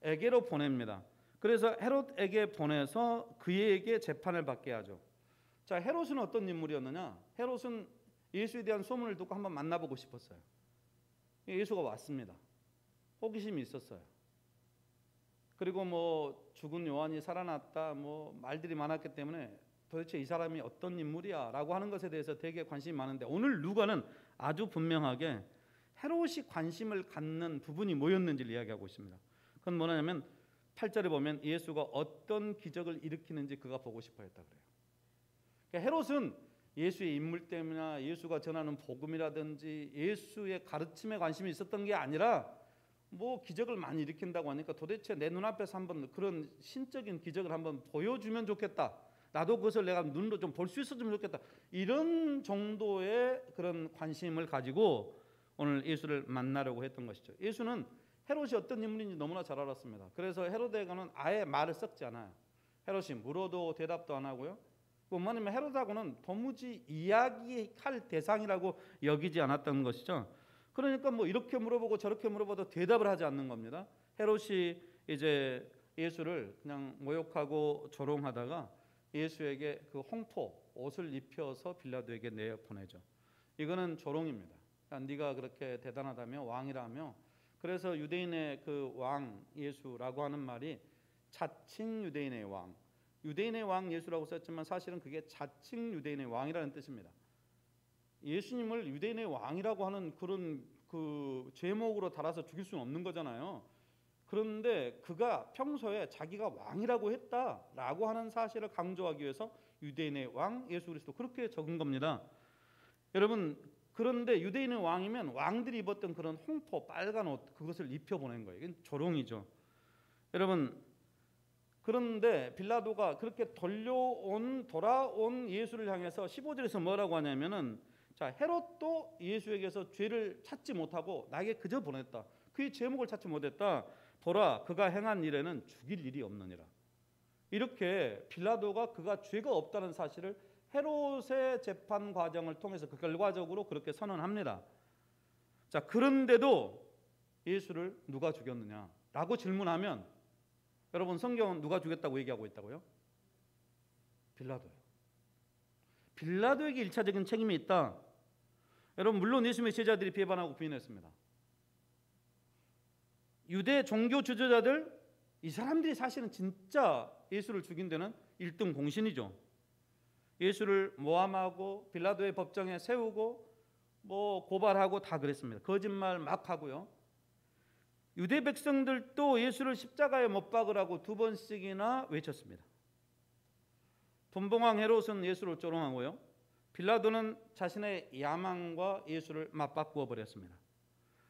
헤롯에게로 보냅니다. 그래서 헤롯에게 보내서 그에게 재판을 받게 하죠. 자, 헤롯은 어떤 인물이었느냐? 헤롯은 예수에 대한 소문을 듣고 한번 만나보고 싶었어요. 예수가 왔습니다. 호기심이 있었어요. 그리고 뭐 죽은 요한이 살아났다 뭐 말들이 많았기 때문에 도대체 이 사람이 어떤 인물이야 라고 하는 것에 대해서 되게 관심이 많은데 오늘 누가는 아주 분명하게 헤롯이 관심을 갖는 부분이 뭐였는지를 이야기하고 있습니다. 그건 뭐냐면 8절에 보면 예수가 어떤 기적을 일으키는지 그가 보고 싶어 했다 그래요. 그러니까 헤롯은 예수의 인물 때문이나 예수가 전하는 복음이라든지 예수의 가르침에 관심이 있었던 게 아니라 뭐 기적을 많이 일으킨다고 하니까 도대체 내 눈앞에서 한번 그런 신적인 기적을 한번 보여주면 좋겠다. 나도 그것을 내가 눈으로 좀 볼 수 있었으면 좋겠다. 이런 정도의 그런 관심을 가지고 오늘 예수를 만나려고 했던 것이죠. 예수는 헤롯이 어떤 인물인지 너무나 잘 알았습니다. 그래서 헤롯에게는 아예 말을 섞지 않아요. 헤롯이 물어도 대답도 안 하고요. 뭐냐면 헤롯하고는 도무지 이야기할 대상이라고 여기지 않았던 것이죠. 그러니까 뭐 이렇게 물어보고 저렇게 물어봐도 대답을 하지 않는 겁니다. 헤롯이 이제 예수를 그냥 모욕하고 조롱하다가 예수에게 그 홍포 옷을 입혀서 빌라도에게 내어 보내죠. 이거는 조롱입니다. 그러니까 네가 그렇게 대단하다며 왕이라며. 그래서 유대인의 그 왕 예수라고 하는 말이 자칭 유대인의 왕, 유대인의 왕 예수라고 썼지만 사실은 그게 자칭 유대인의 왕이라는 뜻입니다. 예수님을 유대인의 왕이라고 하는 그런 그 제목으로 달아서 죽일 수는 없는 거잖아요. 그런데 그가 평소에 자기가 왕이라고 했다라고 하는 사실을 강조하기 위해서 유대인의 왕 예수 그리스도 그렇게 적은 겁니다. 여러분, 그런데 유대인의 왕이면 왕들이 입었던 그런 홍포 빨간 옷 그것을 입혀보낸 거예요. 이건 조롱이죠. 여러분, 그런데 빌라도가 그렇게 돌아온 예수를 향해서 15절에서 뭐라고 하냐면은 자, 헤롯도 예수에게서 죄를 찾지 못하고 나에게 그저 보냈다. 그의 제목을 찾지 못했다. 보라, 그가 행한 일에는 죽일 일이 없느니라. 이렇게 빌라도가 그가 죄가 없다는 사실을 헤롯의 재판 과정을 통해서 그 결과적으로 그렇게 선언합니다. 자, 그런데도 예수를 누가 죽였느냐라고 질문하면 여러분 성경은 누가 죽였다고 얘기하고 있다고요? 빌라도예요. 빌라도에게 일차적인 책임이 있다. 여러분, 물론 예수님의 제자들이 배반하고 부인했습니다. 유대 종교 지도자들, 이 사람들이 사실은 진짜 예수를 죽인 데는 1등 공신이죠. 예수를 모함하고 빌라도의 법정에 세우고 뭐 고발하고 다 그랬습니다. 거짓말 막 하고요. 유대 백성들도 예수를 십자가에 못 박으라고 2번씩이나 외쳤습니다. 분봉왕 헤롯은 예수를 조롱하고요. 빌라도는 자신의 야망과 예수를 맞바꾸어 버렸습니다.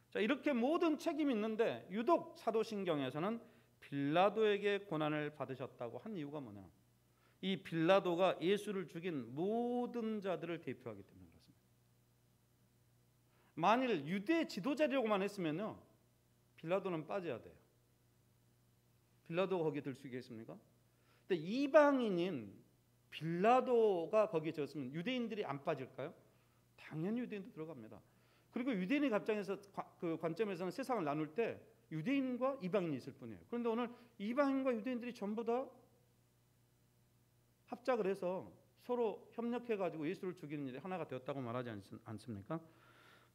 자, 이렇게 모든 책임이 있는데 유독 사도신경에서는 빌라도에게 고난을 받으셨다고 한 이유가 뭐냐? 이 빌라도가 예수를 죽인 모든 자들을 대표하기 때문에 그렇습니다. 만일 유대 지도자라고만 했으면요, 빌라도는 빠져야 돼요. 빌라도가 거기에 들 수 있겠습니까? 근데 이방인인 빌라도가 거기에 들었으면 유대인들이 안 빠질까요? 당연히 유대인도 들어갑니다. 그리고 유대인의 입장에서 그 관점에서는 세상을 나눌 때 유대인과 이방인이 있을 뿐이에요. 그런데 오늘 이방인과 유대인들이 전부 다 합작을 해서 서로 협력해 가지고 예수를 죽이는 일이 하나가 되었다고 말하지 않습니까?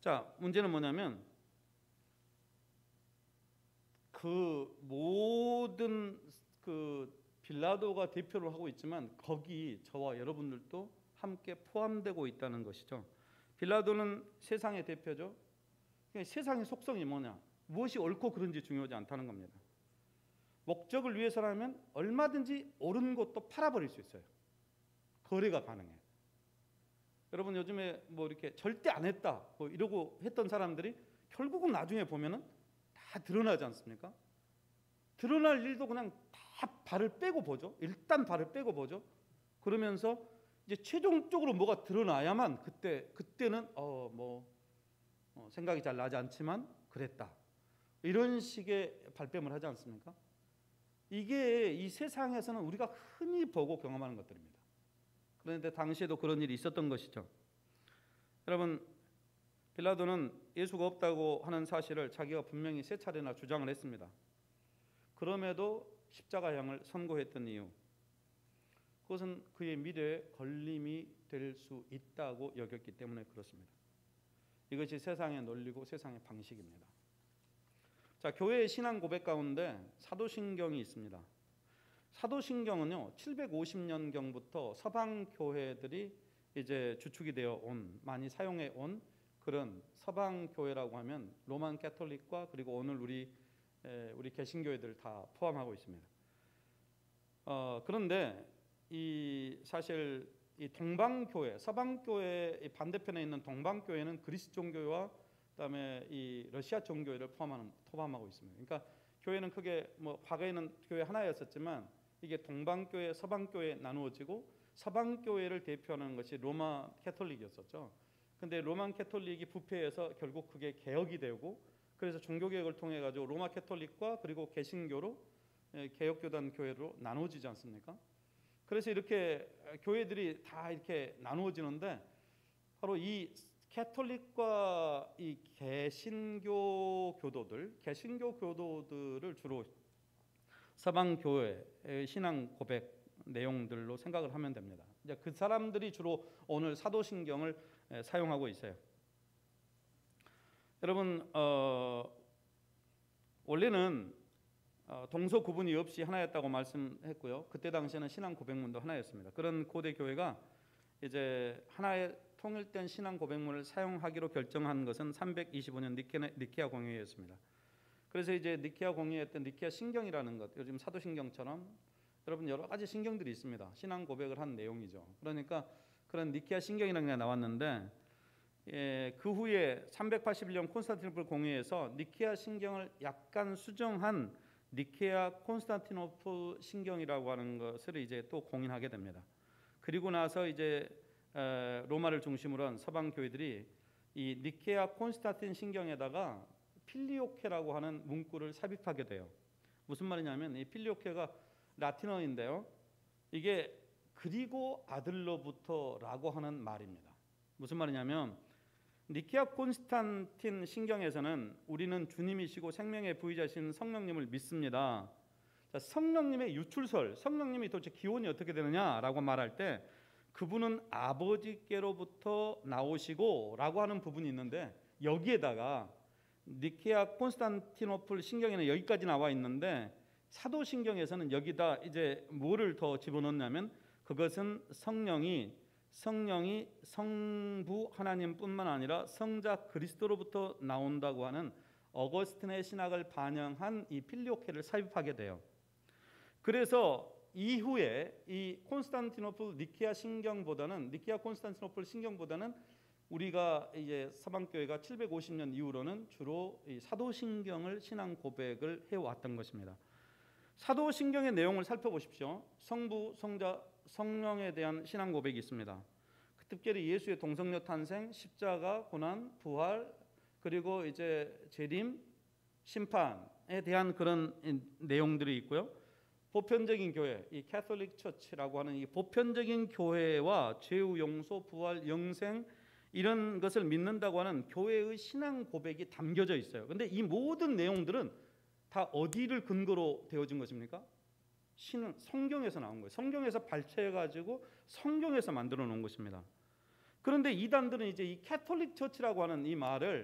자, 문제는 뭐냐면 그 모든 그 빌라도가 대표를 하고 있지만 거기 저와 여러분들도 함께 포함되고 있다는 것이죠. 빌라도는 세상의 대표죠. 세상의 속성이 뭐냐? 무엇이 옳고 그른지 중요하지 않다는 겁니다. 목적을 위해서라면 얼마든지 옳은 것도 팔아버릴 수 있어요. 거래가 가능해요. 여러분, 요즘에 뭐 이렇게 절대 안 했다 뭐 이러고 했던 사람들이 결국은 나중에 보면은 다 드러나지 않습니까? 드러날 일도 그냥 다 발을 빼고 보죠. 일단 발을 빼고 보죠. 그러면서 이제 최종적으로 뭐가 드러나야만 그때는 생각이 잘 나지 않지만 그랬다. 이런 식의 발뺌을 하지 않습니까? 이게 이 세상에서는 우리가 흔히 보고 경험하는 것들입니다. 그런데 당시에도 그런 일이 있었던 것이죠. 여러분, 빌라도는 예수가 없다고 하는 사실을 자기가 분명히 3차례나 주장을 했습니다. 그럼에도 십자가형을 선고했던 이유, 그것은 그의 미래에 걸림이 될 수 있다고 여겼기 때문에 그렇습니다. 이것이 세상의 논리고 세상의 방식입니다. 자, 교회의 신앙 고백 가운데 사도신경이 있습니다. 사도신경은요, 750년경부터 서방 교회들이 이제 주축이 되어 온, 많이 사용해 온 그런 서방 교회라고 하면 로만 캐톨릭과 그리고 오늘 우리 개신교회들 다 포함하고 있습니다. 그런데 사실 이 동방교회, 서방교회 반대편에 있는 동방교회는 그리스 종교와 그다음에 이 러시아 종교회를 포함하고 있습니다. 그러니까 교회는 크게 뭐 과거에는 교회 하나였었지만 이게 동방교회, 서방교회 나누어지고 서방교회를 대표하는 것이 로마 캐톨릭이었었죠. 근데 로만 캐톨릭이 부패해서 결국 그게 개혁이 되고, 그래서 종교개혁을 통해 가지고 로마 캐톨릭과 그리고 개신교로 개혁교단 교회로 나누어지지 않습니까? 그래서 이렇게 교회들이 다 이렇게 나누어지는데 바로 이 캐톨릭과 이 개신교 교도들을 주로 서방 교회의 신앙 고백 내용들로 생각을 하면 됩니다. 이제 그 사람들이 주로 오늘 사도신경을 사용하고 있어요. 여러분, 원래는 동서 구분이 없이 하나였다고 말씀했고요. 그때 당시에는 신앙 고백문도 하나였습니다. 그런 고대 교회가 이제 하나의 통일된 신앙 고백문을 사용하기로 결정한 것은 325년 니케아 공회였습니다. 그래서 이제 니케아 공회였던 니케아 신경이라는 것, 요즘 사도신경처럼 여러분 여러 가지 신경들이 있습니다. 신앙 고백을 한 내용이죠. 그러니까 그런 니케아 신경이라는 게 나왔는데, 그 후에 381년 콘스탄티노플 공회에서 니케아 신경을 약간 수정한 니케아 콘스탄티노플 신경이라고 하는 것을 이제 또 공인하게 됩니다. 그리고 나서 이제 로마를 중심으로 한 서방 교회들이 이 니케아 콘스탄틴 신경에다가 필리오케라고 하는 문구를 삽입하게 돼요. 무슨 말이냐면 이 필리오케가 라틴어인데요. 이게 그리고 아들로부터라고 하는 말입니다. 무슨 말이냐면 니케아 콘스탄틴 신경에서는 우리는 주님이시고 생명의 부유자신 성령님을 믿습니다. 자, 성령님의 유출설, 성령님이 도대체 기원이 어떻게 되느냐라고 말할 때 그분은 아버지께로부터 나오시고라고 하는 부분이 있는데, 여기에다가 니케아 콘스탄티노플 신경에는 여기까지 나와 있는데 사도신경에서는 여기다 이제 뭐를 더 집어넣냐면, 그것은 성령이 성부 하나님뿐만 아니라 성자 그리스도로부터 나온다고 하는 어거스틴의 신학을 반영한 이 필리오케를 삽입하게 돼요. 그래서 이후에 이 콘스탄티노플 니케아 콘스탄티노플 신경보다는 우리가 이제 서방교회가 750년 이후로는 주로 이 사도신경을 신앙 고백을 해왔던 것입니다. 사도신경의 내용을 살펴보십시오. 성부, 성자, 성령에 대한 신앙 고백이 있습니다. 특별히 예수의 동성녀 탄생, 십자가, 고난, 부활, 그리고 이제 재림, 심판에 대한 그런 내용들이 있고요. 보편적인 교회, 이 캐톨릭 처치라고 하는 이 보편적인 교회와 죄의 용서, 부활, 영생 이런 것을 믿는다고 하는 교회의 신앙 고백이 담겨져 있어요. 그런데 이 모든 내용들은 다 어디를 근거로 되어진 것입니까? 성경에서 나온 거예요. 성경에서 발췌해가지고 성경에서 만들어 놓은 것입니다. 그런데 이단들은 이제 이 캐톨릭 처치라고 하는 이 말을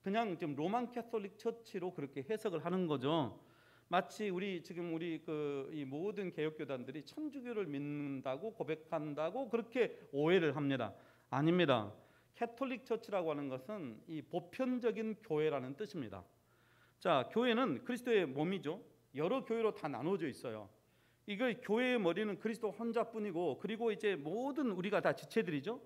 그냥 좀 로만 캐톨릭 처치로 그렇게 해석을 하는 거죠. 마치 이 모든 개혁교단들이 천주교를 믿는다고 고백한다고 그렇게 오해를 합니다. 아닙니다. 캐톨릭 처치라고 하는 것은 이 보편적인 교회라는 뜻입니다. 자, 교회는 그리스도의 몸이죠. 여러 교회로 다 나눠져 있어요. 이거 교회의 머리는 그리스도 혼자뿐이고, 그리고 이제 모든 우리가 다 지체들이죠.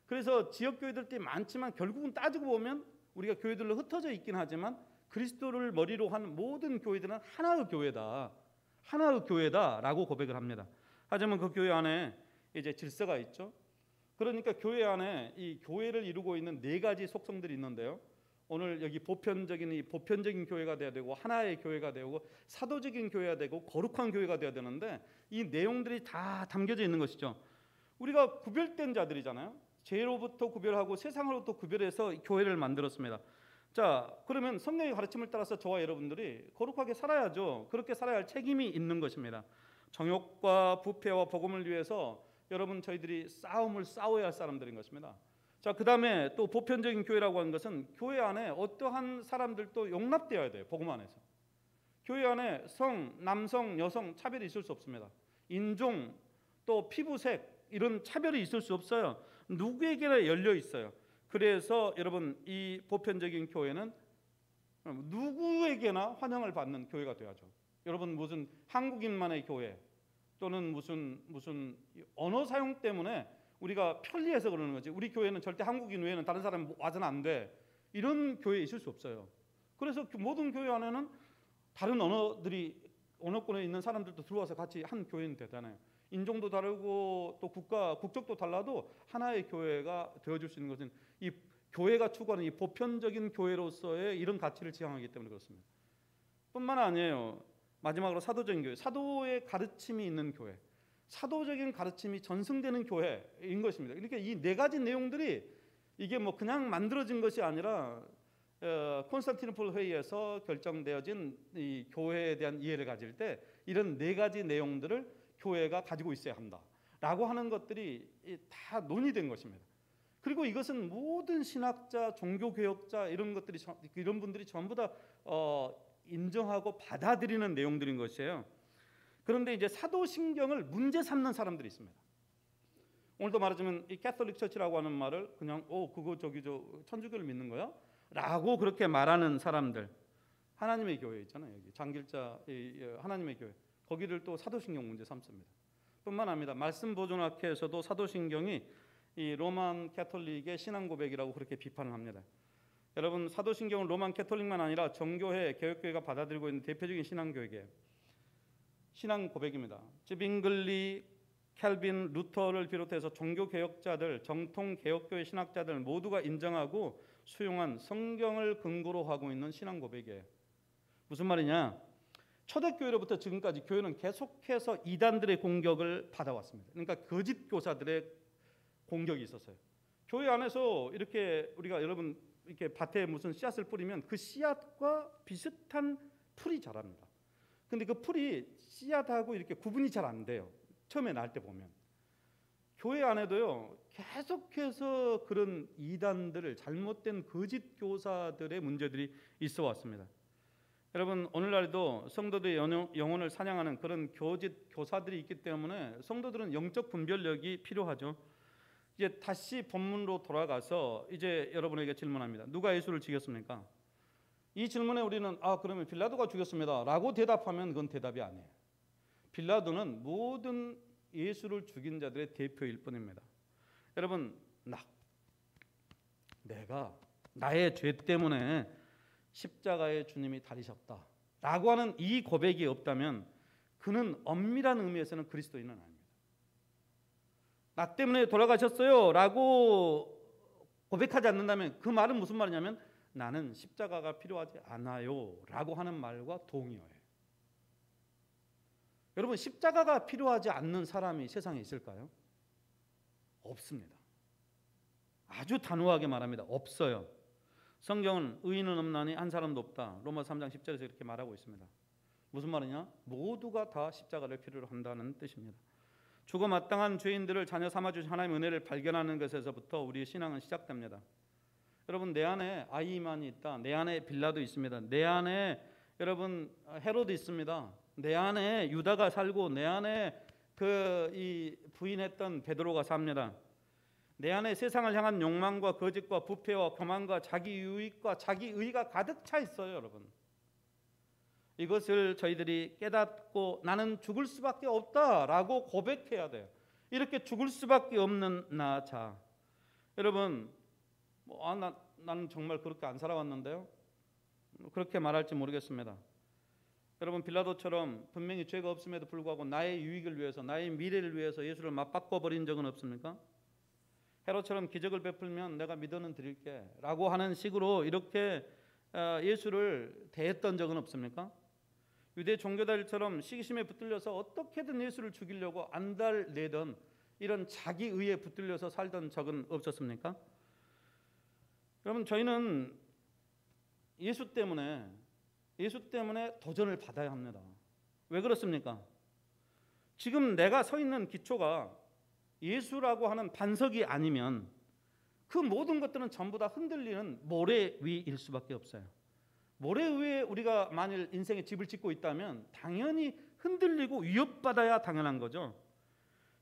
그래서 지역 교회들이 많지만 결국은 따지고 보면 우리가 교회들로 흩어져 있긴 하지만 그리스도를 머리로 한 모든 교회들은 하나의 교회다라고 고백을 합니다. 하지만 그 교회 안에 이제 질서가 있죠. 그러니까 교회 안에 이 교회를 이루고 있는 네 가지 속성들이 있는데요. 오늘 여기 보편적인 교회가 돼야 되고, 하나의 교회가 되고, 사도적인 교회가 되고, 거룩한 교회가 돼야 되는데 이 내용들이 다 담겨져 있는 것이죠. 우리가 구별된 자들이잖아요. 죄로부터 구별하고 세상으로부터 구별해서 교회를 만들었습니다. 자, 그러면 성령의 가르침을 따라서 저와 여러분들이 거룩하게 살아야죠. 그렇게 살아야 할 책임이 있는 것입니다. 정욕과 부패와 복음을 위해서 저희들이 싸움을 싸워야 할 사람들인 것입니다. 자, 그 다음에 또 보편적인 교회라고 하는 것은 교회 안에 어떠한 사람들도 용납되어야 돼요. 복음 안에서. 교회 안에 남성, 여성 차별이 있을 수 없습니다. 인종, 또 피부색 이런 차별이 있을 수 없어요. 누구에게나 열려 있어요. 그래서 여러분, 이 보편적인 교회는 누구에게나 환영을 받는 교회가 되어야죠. 여러분, 무슨 한국인만의 교회 또는 무슨 언어 사용 때문에 우리가 편리해서 그러는 거지, 우리 교회는 절대 한국인 외에는 다른 사람이 와서는 안 돼, 이런 교회에 있을 수 없어요. 그래서 모든 교회 안에는 다른 언어권에 있는 사람들도 들어와서 같이 한 교회는 되잖아요. 인종도 다르고 또 국적도 달라도 하나의 교회가 되어줄 수 있는 것은 이 교회가 추구하는 이 보편적인 교회로서의 이런 가치를 지향하기 때문에 그렇습니다. 뿐만 아니에요. 마지막으로 사도적인 교회, 사도의 가르침이 있는 교회, 사도적인 가르침이 전승되는 교회인 것입니다. 그러니까 이 네 가지 내용들이 이게 뭐 그냥 만들어진 것이 아니라 콘스탄티노플 회의에서 결정되어진 이 교회에 대한 이해를 가질 때 이런 네 가지 내용들을 교회가 가지고 있어야 한다라고 하는 것들이 다 논의된 것입니다. 그리고 이것은 모든 신학자, 종교개혁자 이런 분들이 전부 다 인정하고 받아들이는 내용들인 것이에요. 그런데 이제 사도신경을 문제 삼는 사람들이 있습니다. 오늘도 말하자면 이 캐톨릭 처치라고 하는 말을 그냥 그거 천주교를 믿는 거야? 라고 그렇게 말하는 사람들, 하나님의 교회 있잖아요. 여기 장길자 하나님의 교회, 거기를 또 사도신경 문제 삼습니다. 뿐만 아니라 말씀 보존학회에서도 사도신경이 이 로만 캐톨릭의 신앙 고백이라고 그렇게 비판을 합니다. 여러분, 사도신경은 로만 캐톨릭만 아니라 정교회, 개혁교회가 받아들이고 있는 대표적인 신앙 고백입니다. zwingli, 캘빈, 루터를 비롯해서 종교개혁자들, 정통개혁교회 신학자들 모두가 인정하고 수용한 성경을 근거로 하고 있는 신앙 고백이에요. 무슨 말이냐? 초대교회로부터 지금까지 교회는 계속해서 이단들의 공격을 받아왔습니다. 그러니까 거짓 교사들의 공격이 있었어요. 교회 안에서 이렇게 여러분 이렇게 밭에 무슨 씨앗을 뿌리면 그 씨앗과 비슷한 풀이 자랍니다. 근데 그 풀이 씨앗하고 이렇게 구분이 잘 안 돼요. 처음에 날 때 보면 교회 안에도요 계속해서 그런 이단들을 잘못된 거짓 교사들의 문제들이 있어 왔습니다. 여러분 오늘날에도 성도들의 영혼을 사냥하는 그런 거짓 교사들이 있기 때문에 성도들은 영적 분별력이 필요하죠. 이제 다시 본문으로 돌아가서 이제 여러분에게 질문합니다. 누가 예수를 죽였습니까? 이 질문에 우리는 그러면 빌라도가 죽였습니다 라고 대답하면 그건 대답이 아니에요. 빌라도는 모든 예수를 죽인 자들의 대표일 뿐입니다. 여러분 내가 나의 죄 때문에 십자가에 주님이 달리셨다 라고 하는 이 고백이 없다면 그는 엄밀한 의미에서는 그리스도인은 아닙니다. 나 때문에 돌아가셨어요 라고 고백하지 않는다면 그 말은 무슨 말이냐면 나는 십자가가 필요하지 않아요 라고 하는 말과 동의어예요. 여러분 십자가가 필요하지 않는 사람이 세상에 있을까요? 없습니다. 아주 단호하게 말합니다. 없어요. 성경은 의인은 없나니 한 사람도 없다. 로마서 3장 10절에서 이렇게 말하고 있습니다. 무슨 말이냐? 모두가 다 십자가를 필요로 한다는 뜻입니다. 죽어 마땅한 죄인들을 자녀 삼아주신 하나님의 은혜를 발견하는 것에서부터 우리의 신앙은 시작됩니다. 여러분 내 안에 아이만이 있다. 내 안에 빌라도 있습니다. 내 안에 여러분 헤로도 있습니다. 내 안에 유다가 살고 내 안에 이 부인했던 베드로가 삽니다. 내 안에 세상을 향한 욕망과 거짓과 부패와 교만과 자기 유익과 자기 의가 가득 차 있어요, 여러분. 이것을 저희들이 깨닫고 나는 죽을 수밖에 없다라고 고백해야 돼요. 이렇게 죽을 수밖에 없는 자. 여러분, 나는 정말 그렇게 안 살아왔는데요. 그렇게 말할지 모르겠습니다. 여러분 빌라도처럼 분명히 죄가 없음에도 불구하고 나의 유익을 위해서 나의 미래를 위해서 예수를 맞바꿔 버린 적은 없습니까? 헤롯처럼 기적을 베풀면 내가 믿어는 드릴게 라고 하는 식으로 이렇게 예수를 대했던 적은 없습니까? 유대 종교들처럼 시기심에 붙들려서 어떻게든 예수를 죽이려고 안달내던 이런 자기의에 붙들려서 살던 적은 없었습니까? 여러분 저희는 예수 때문에 도전을 받아야 합니다. 왜 그렇습니까? 지금 내가 서 있는 기초가 예수라고 하는 반석이 아니면 그 모든 것들은 전부 다 흔들리는 모래 위일 수밖에 없어요. 모래 위에 우리가 만일 인생의 집을 짓고 있다면 당연히 흔들리고 위협받아야 당연한 거죠.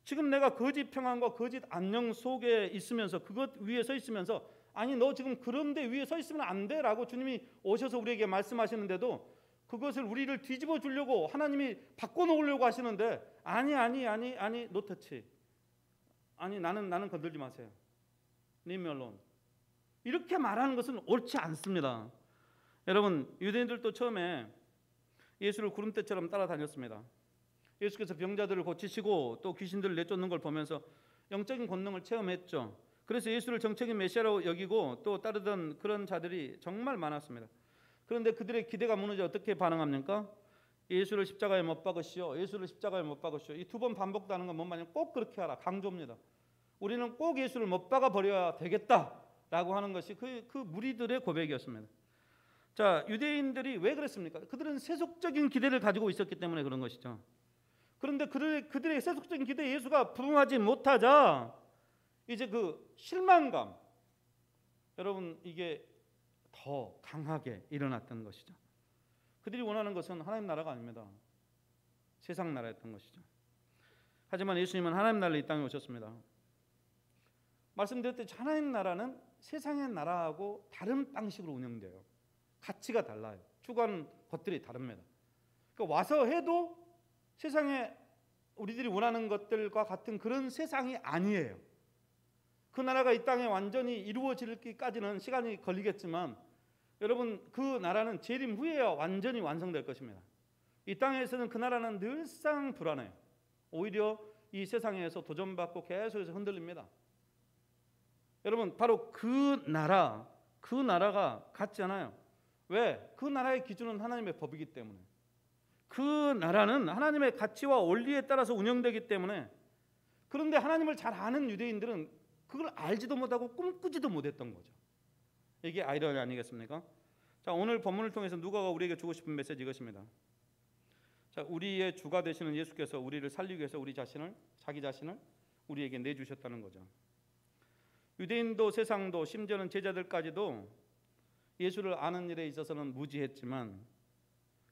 지금 내가 거짓 평안과 거짓 안녕 속에 있으면서 그것 위에 서 있으면서 아니 너 지금 그런 데 위에 서 있으면 안 돼 라고 주님이 오셔서 우리에게 말씀하시는데도 그것을 우리를 뒤집어 주려고 하나님이 바꿔놓으려고 하시는데 아니 노 터치. 아니 나는 건들지 마세요. Leave me alone. 이렇게 말하는 것은 옳지 않습니다. 여러분 유대인들도 처음에 예수를 구름대처럼 따라다녔습니다. 예수께서 병자들을 고치시고 또 귀신들을 내쫓는 걸 보면서 영적인 권능을 체험했죠. 그래서 예수를 정적인 메시아로 여기고 또 따르던 그런 자들이 정말 많았습니다. 그런데 그들의 기대가 무너져 어떻게 반응합니까? 예수를 십자가에 못 박으시오. 예수를 십자가에 못 박으시오. 이 두 번 반복하는 건 뭔 말이냐면 꼭 그렇게 하라. 강조입니다. 우리는 꼭 예수를 못 박아 버려야 되겠다라고 하는 것이 그 무리들의 고백이었습니다. 자, 유대인들이 왜 그랬습니까? 그들은 세속적인 기대를 가지고 있었기 때문에 그런 것이죠. 그런데 그들의 세속적인 기대에 예수가 부응하지 못하자 이제 그 실망감, 여러분 이게 더 강하게 일어났던 것이죠. 그들이 원하는 것은 하나님 나라가 아닙니다. 세상 나라였던 것이죠. 하지만 예수님은 하나님 나라를 이 땅에 오셨습니다. 말씀드렸듯이 하나님 나라는 세상의 나라하고 다른 방식으로 운영돼요. 가치가 달라요. 추구하는 것들이 다릅니다. 그러니까 와서 해도 세상에 우리들이 원하는 것들과 같은 그런 세상이 아니에요. 그 나라가 이 땅에 완전히 이루어지기까지는 시간이 걸리겠지만 여러분 그 나라는 재림 후에야 완전히 완성될 것입니다. 이 땅에서는 그 나라는 늘상 불안해요. 오히려 이 세상에서 도전받고 계속해서 흔들립니다. 여러분 바로 그 나라가 같지 않아요. 왜? 그 나라의 기준은 하나님의 법이기 때문에. 그 나라는 하나님의 가치와 원리에 따라서 운영되기 때문에. 그런데 하나님을 잘 아는 유대인들은 그걸 알지도 못하고 꿈꾸지도 못했던 거죠. 이게 아이러니 아니겠습니까? 자, 오늘 본문을 통해서 누가가 우리에게 주고 싶은 메시지 이것입니다. 자, 우리의 주가 되시는 예수께서 우리를 살리기 위해서 자기 자신을 우리에게 내주셨다는 거죠. 유대인도 세상도 심지어는 제자들까지도 예수를 아는 일에 있어서는 무지했지만,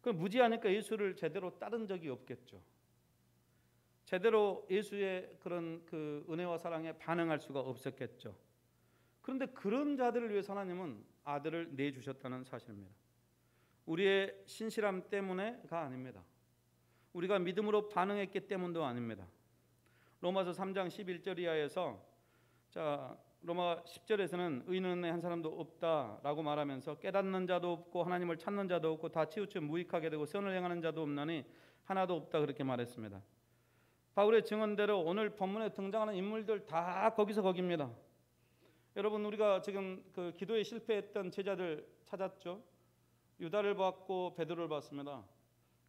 그 무지하니까 예수를 제대로 따른 적이 없겠죠. 제대로 예수의 그런 그 은혜와 사랑에 반응할 수가 없었겠죠. 그런데 그런 자들을 위해서 하나님은 아들을 내주셨다는 사실입니다. 우리의 신실함 때문에가 아닙니다. 우리가 믿음으로 반응했기 때문도 아닙니다. 로마서 3장 11절 이하에서, 자, 로마 10절에서는 의인은 한 사람도 없다라고 말하면서 깨닫는 자도 없고 하나님을 찾는 자도 없고 다 치우쳐 무익하게 되고 선을 행하는 자도 없나니 하나도 없다, 그렇게 말했습니다. 바울의 증언대로 오늘 본문에 등장하는 인물들 다 거기서 거기입니다. 여러분, 우리가 지금 그 기도에 실패했던 제자들 찾았죠. 유다를 봤고 베드로를 봤습니다.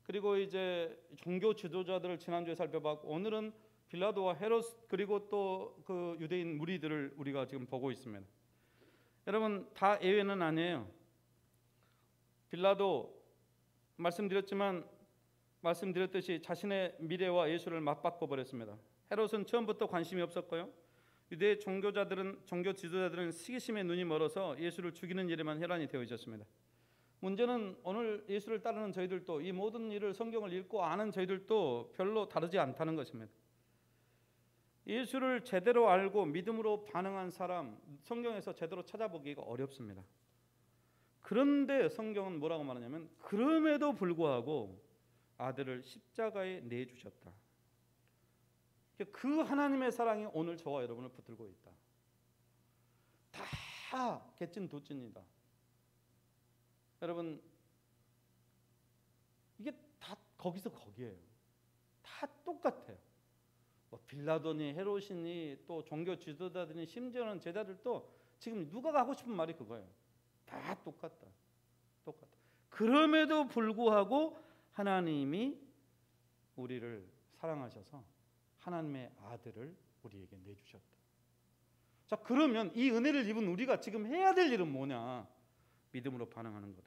그리고 이제 종교 지도자들을 지난주에 살펴봤고, 오늘은 빌라도와 헤롯, 그리고 또 그 유대인 무리들을 우리가 지금 보고 있습니다. 여러분, 다 예외는 아니에요. 빌라도 말씀드렸듯이 자신의 미래와 예수를 맞바꿔 버렸습니다. 헤롯은 처음부터 관심이 없었고요. 유대 종교 지도자들은 시기심에 눈이 멀어서 예수를 죽이는 일에만 혈안이 되어 있었습니다. 문제는 오늘 예수를 따르는 저희들도, 이 모든 일을 성경을 읽고 아는 저희들도 별로 다르지 않다는 것입니다. 예수를 제대로 알고 믿음으로 반응한 사람, 성경에서 제대로 찾아보기가 어렵습니다. 그런데 성경은 뭐라고 말하냐면, 그럼에도 불구하고 아들을 십자가에 내주셨다. 그 하나님의 사랑이 오늘 저와 여러분을 붙들고 있다. 다 개찐도찐이다. 여러분, 이게 다 거기서 거기에요. 다 똑같아요. 뭐 빌라도니 헤롯이니 또 종교 지도자들이 심지어는 제자들도 지금 누가 하고 싶은 말이 그거예요. 다 똑같다. 그럼에도 불구하고 하나님이 우리를 사랑하셔서 하나님의 아들을 우리에게 내주셨다. 자, 그러면 이 은혜를 입은 우리가 지금 해야 될 일은 뭐냐? 믿음으로 반응하는 거다.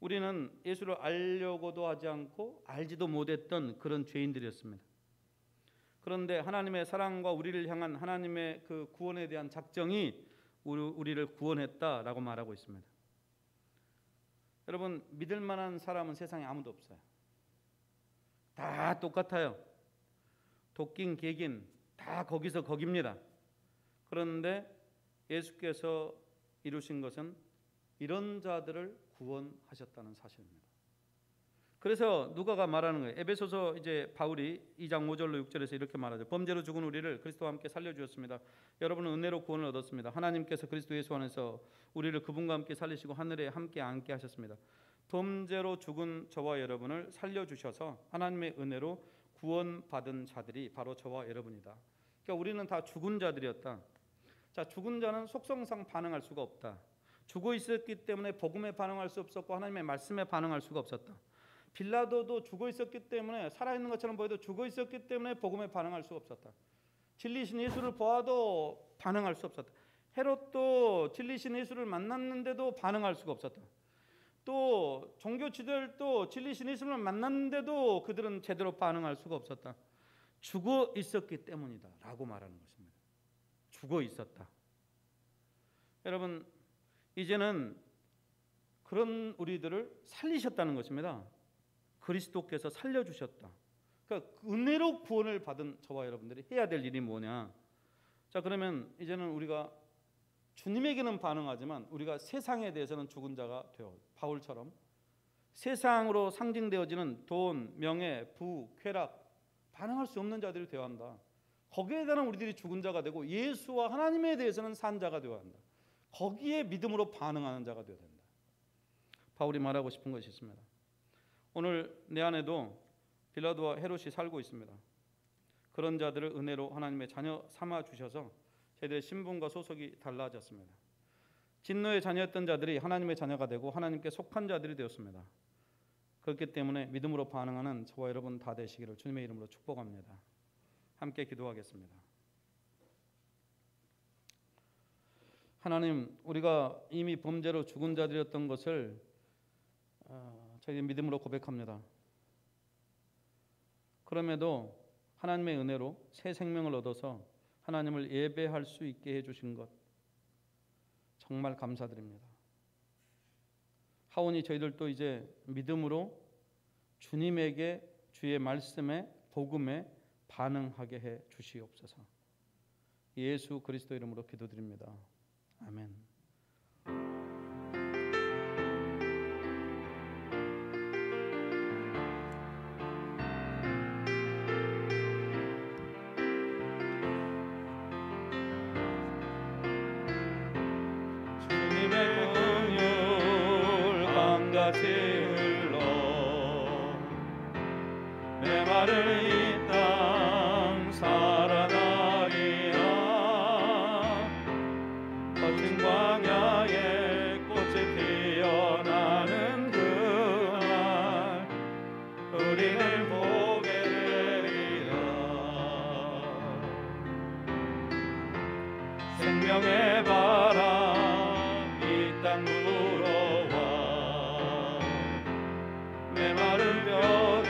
우리는 예수를 알려고도 하지 않고 알지도 못했던 그런 죄인들이었습니다. 그런데 하나님의 사랑과 우리를 향한 하나님의 그 구원에 대한 작정이 우리를 구원했다라고 말하고 있습니다. 여러분, 믿을 만한 사람은 세상에 아무도 없어요. 다 똑같아요. 도끼인 개긴 다 거기서 거깁니다. 그런데 예수께서 이루신 것은 이런 자들을 구원하셨다는 사실입니다. 그래서 누가가 말하는 거예요. 에베소서 이제 바울이 2장 5절로 6절에서 이렇게 말하죠. 범죄로 죽은 우리를 그리스도와 함께 살려주셨습니다. 여러분은 은혜로 구원을 얻었습니다. 하나님께서 그리스도 예수 안에서 우리를 그분과 함께 살리시고 하늘에 함께 앉게 하셨습니다. 범죄로 죽은 저와 여러분을 살려주셔서 하나님의 은혜로 구원받은 자들이 바로 저와 여러분이다. 그러니까 우리는 다 죽은 자들이었다. 자, 죽은 자는 속성상 반응할 수가 없다. 죽어 있었기 때문에 복음에 반응할 수 없었고 하나님의 말씀에 반응할 수가 없었다. 빌라도도 죽어 있었기 때문에, 살아있는 것처럼 보여도 죽어 있었기 때문에 복음에 반응할 수가 없었다. 진리신 예수를 보아도 반응할 수 없었다. 헤롯도 진리신 예수를 만났는데도 반응할 수가 없었다. 또 종교 지도자들도 진리신 예수를 만났는데도 그들은 제대로 반응할 수가 없었다. 죽어 있었기 때문이다 라고 말하는 것입니다. 죽어 있었다. 여러분, 이제는 그런 우리들을 살리셨다는 것입니다. 그리스도께서 살려주셨다. 그러니까 은혜로 구원을 받은 저와 여러분들이 해야 될 일이 뭐냐? 자, 그러면 이제는 우리가 주님에게는 반응하지만 우리가 세상에 대해서는 죽은 자가 되어, 바울처럼 세상으로 상징되어지는 돈, 명예, 부, 쾌락 반응할 수 없는 자들이 되어야 한다. 거기에 대한 우리들이 죽은 자가 되고 예수와 하나님에 대해서는 산 자가 되어야 한다. 거기에 믿음으로 반응하는 자가 되어야 된다. 바울이 말하고 싶은 것이 있습니다. 오늘 내 안에도 빌라도와 헤롯이 살고 있습니다. 그런 자들을 은혜로 하나님의 자녀 삼아 주셔서 저희들의 신분과 소속이 달라졌습니다. 진노의 자녀였던 자들이 하나님의 자녀가 되고 하나님께 속한 자들이 되었습니다. 그렇기 때문에 믿음으로 반응하는 저와 여러분 다 되시기를 주님의 이름으로 축복합니다. 함께 기도하겠습니다. 하나님, 우리가 이미 범죄로 죽은 자들이었던 것을 저희 믿음으로 고백합니다. 그럼에도 하나님의 은혜로 새 생명을 얻어서 하나님을 예배할 수 있게 해주신 것 정말 감사드립니다. 하오니 저희들도 이제 믿음으로 주님에게 주의 말씀에 복음에 반응하게 해 주시옵소서. 예수 그리스도 이름으로 기도드립니다. 아멘. 주님의 긍휼 강같이 흘러 메마른 이 땅 살아나리라. 거친 광야에 꽃이 피어나는 그날 우리는 보게 되리라. 생명의 바람 이 땅 불어와 메마른 뼈들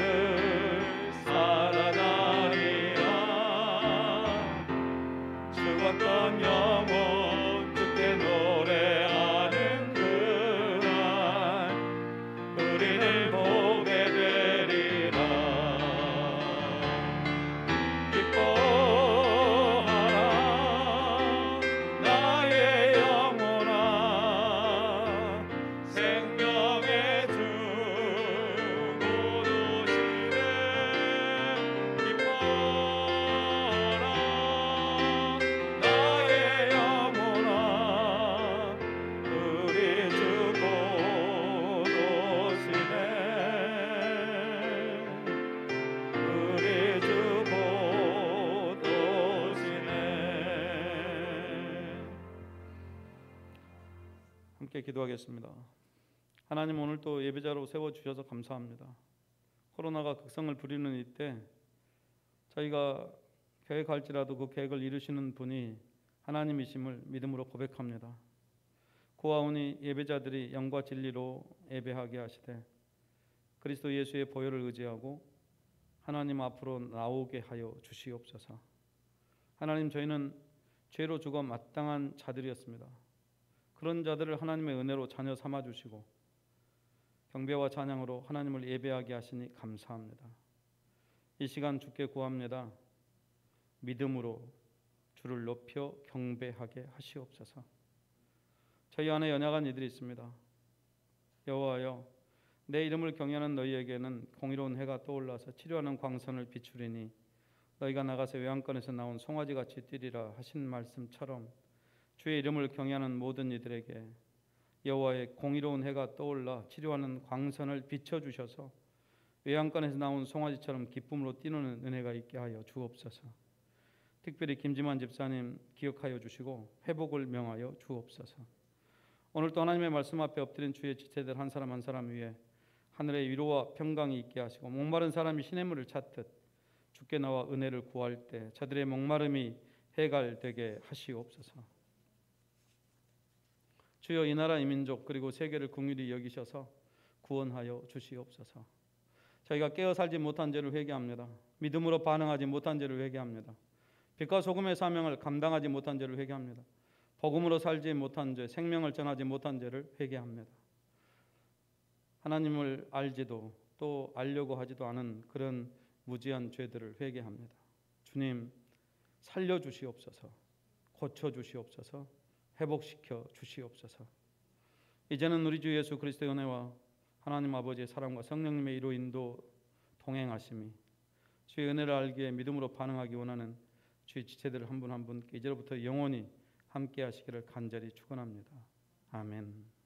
살아나리라. 죽었던 영혼 주께 노래하는 그날 우리를 보게 되리라. 기뻐하라 나의 영혼아. 생명의 주 곧 오시네. 기뻐하라 나의 영혼아. 우리 주 곧 오시네. 우리 주 곧 오시네. 함께 기도하겠습니다. 하나님, 오늘 또 예배자로 세워주셔서 감사합니다. 코로나가 극성을 부리는 이때 저희가 계획할지라도 그 계획을 이루시는 분이 하나님이심을 믿음으로 고백합니다. 고아오니 예배자들이 영과 진리로 예배하게 하시되 그리스도 예수의 보혈을 의지하고 하나님 앞으로 나오게 하여 주시옵소서. 하나님, 저희는 죄로 죽어 마땅한 자들이었습니다. 그런 자들을 하나님의 은혜로 자녀 삼아 주시고 경배와 찬양으로 하나님을 예배하게 하시니 감사합니다. 이 시간 주께 구합니다. 믿음으로 주를 높여 경배하게 하시옵소서. 저희 안에 연약한 이들이 있습니다. 여호와여, 내 이름을 경외하는 너희에게는 공의로운 해가 떠올라서 치료하는 광선을 비추리니 너희가 나가서 외양간에서 나온 송아지같이 뛰리라 하신 말씀처럼 주의 이름을 경외하는 모든 이들에게 여호와의 공의로운 해가 떠올라 치료하는 광선을 비춰주셔서 외양간에서 나온 송아지처럼 기쁨으로 뛰는 은혜가 있게 하여 주옵소서. 특별히 김지만 집사님 기억하여 주시고 회복을 명하여 주옵소서. 오늘 또 하나님의 말씀 앞에 엎드린 주의 지체들 한 사람 한 사람 위에 하늘의 위로와 평강이 있게 하시고 목마른 사람이 시냇물을 찾듯 주께 나와 은혜를 구할 때 저들의 목마름이 해갈되게 하시옵소서. 주여, 이 나라 이 민족 그리고 세계를 긍휼히 여기셔서 구원하여 주시옵소서. 저희가 깨어 살지 못한 죄를 회개합니다. 믿음으로 반응하지 못한 죄를 회개합니다. 빛과 소금의 사명을 감당하지 못한 죄를 회개합니다. 복음으로 살지 못한 죄, 생명을 전하지 못한 죄를 회개합니다. 하나님을 알지도 또 알려고 하지도 않은 그런 무지한 죄들을 회개합니다. 주님, 살려주시옵소서. 고쳐주시옵소서. 회복시켜 주시옵소서. 이제는 우리 주 예수 그리스도의 은혜와 하나님 아버지의 사랑과 성령님의 이로 인도 동행하심이 주의 은혜를 알기에 믿음으로 반응하기 원하는 주의 지체들 한 분 한 분께 이제로부터 영원히 함께 하시기를 간절히 축원합니다. 아멘.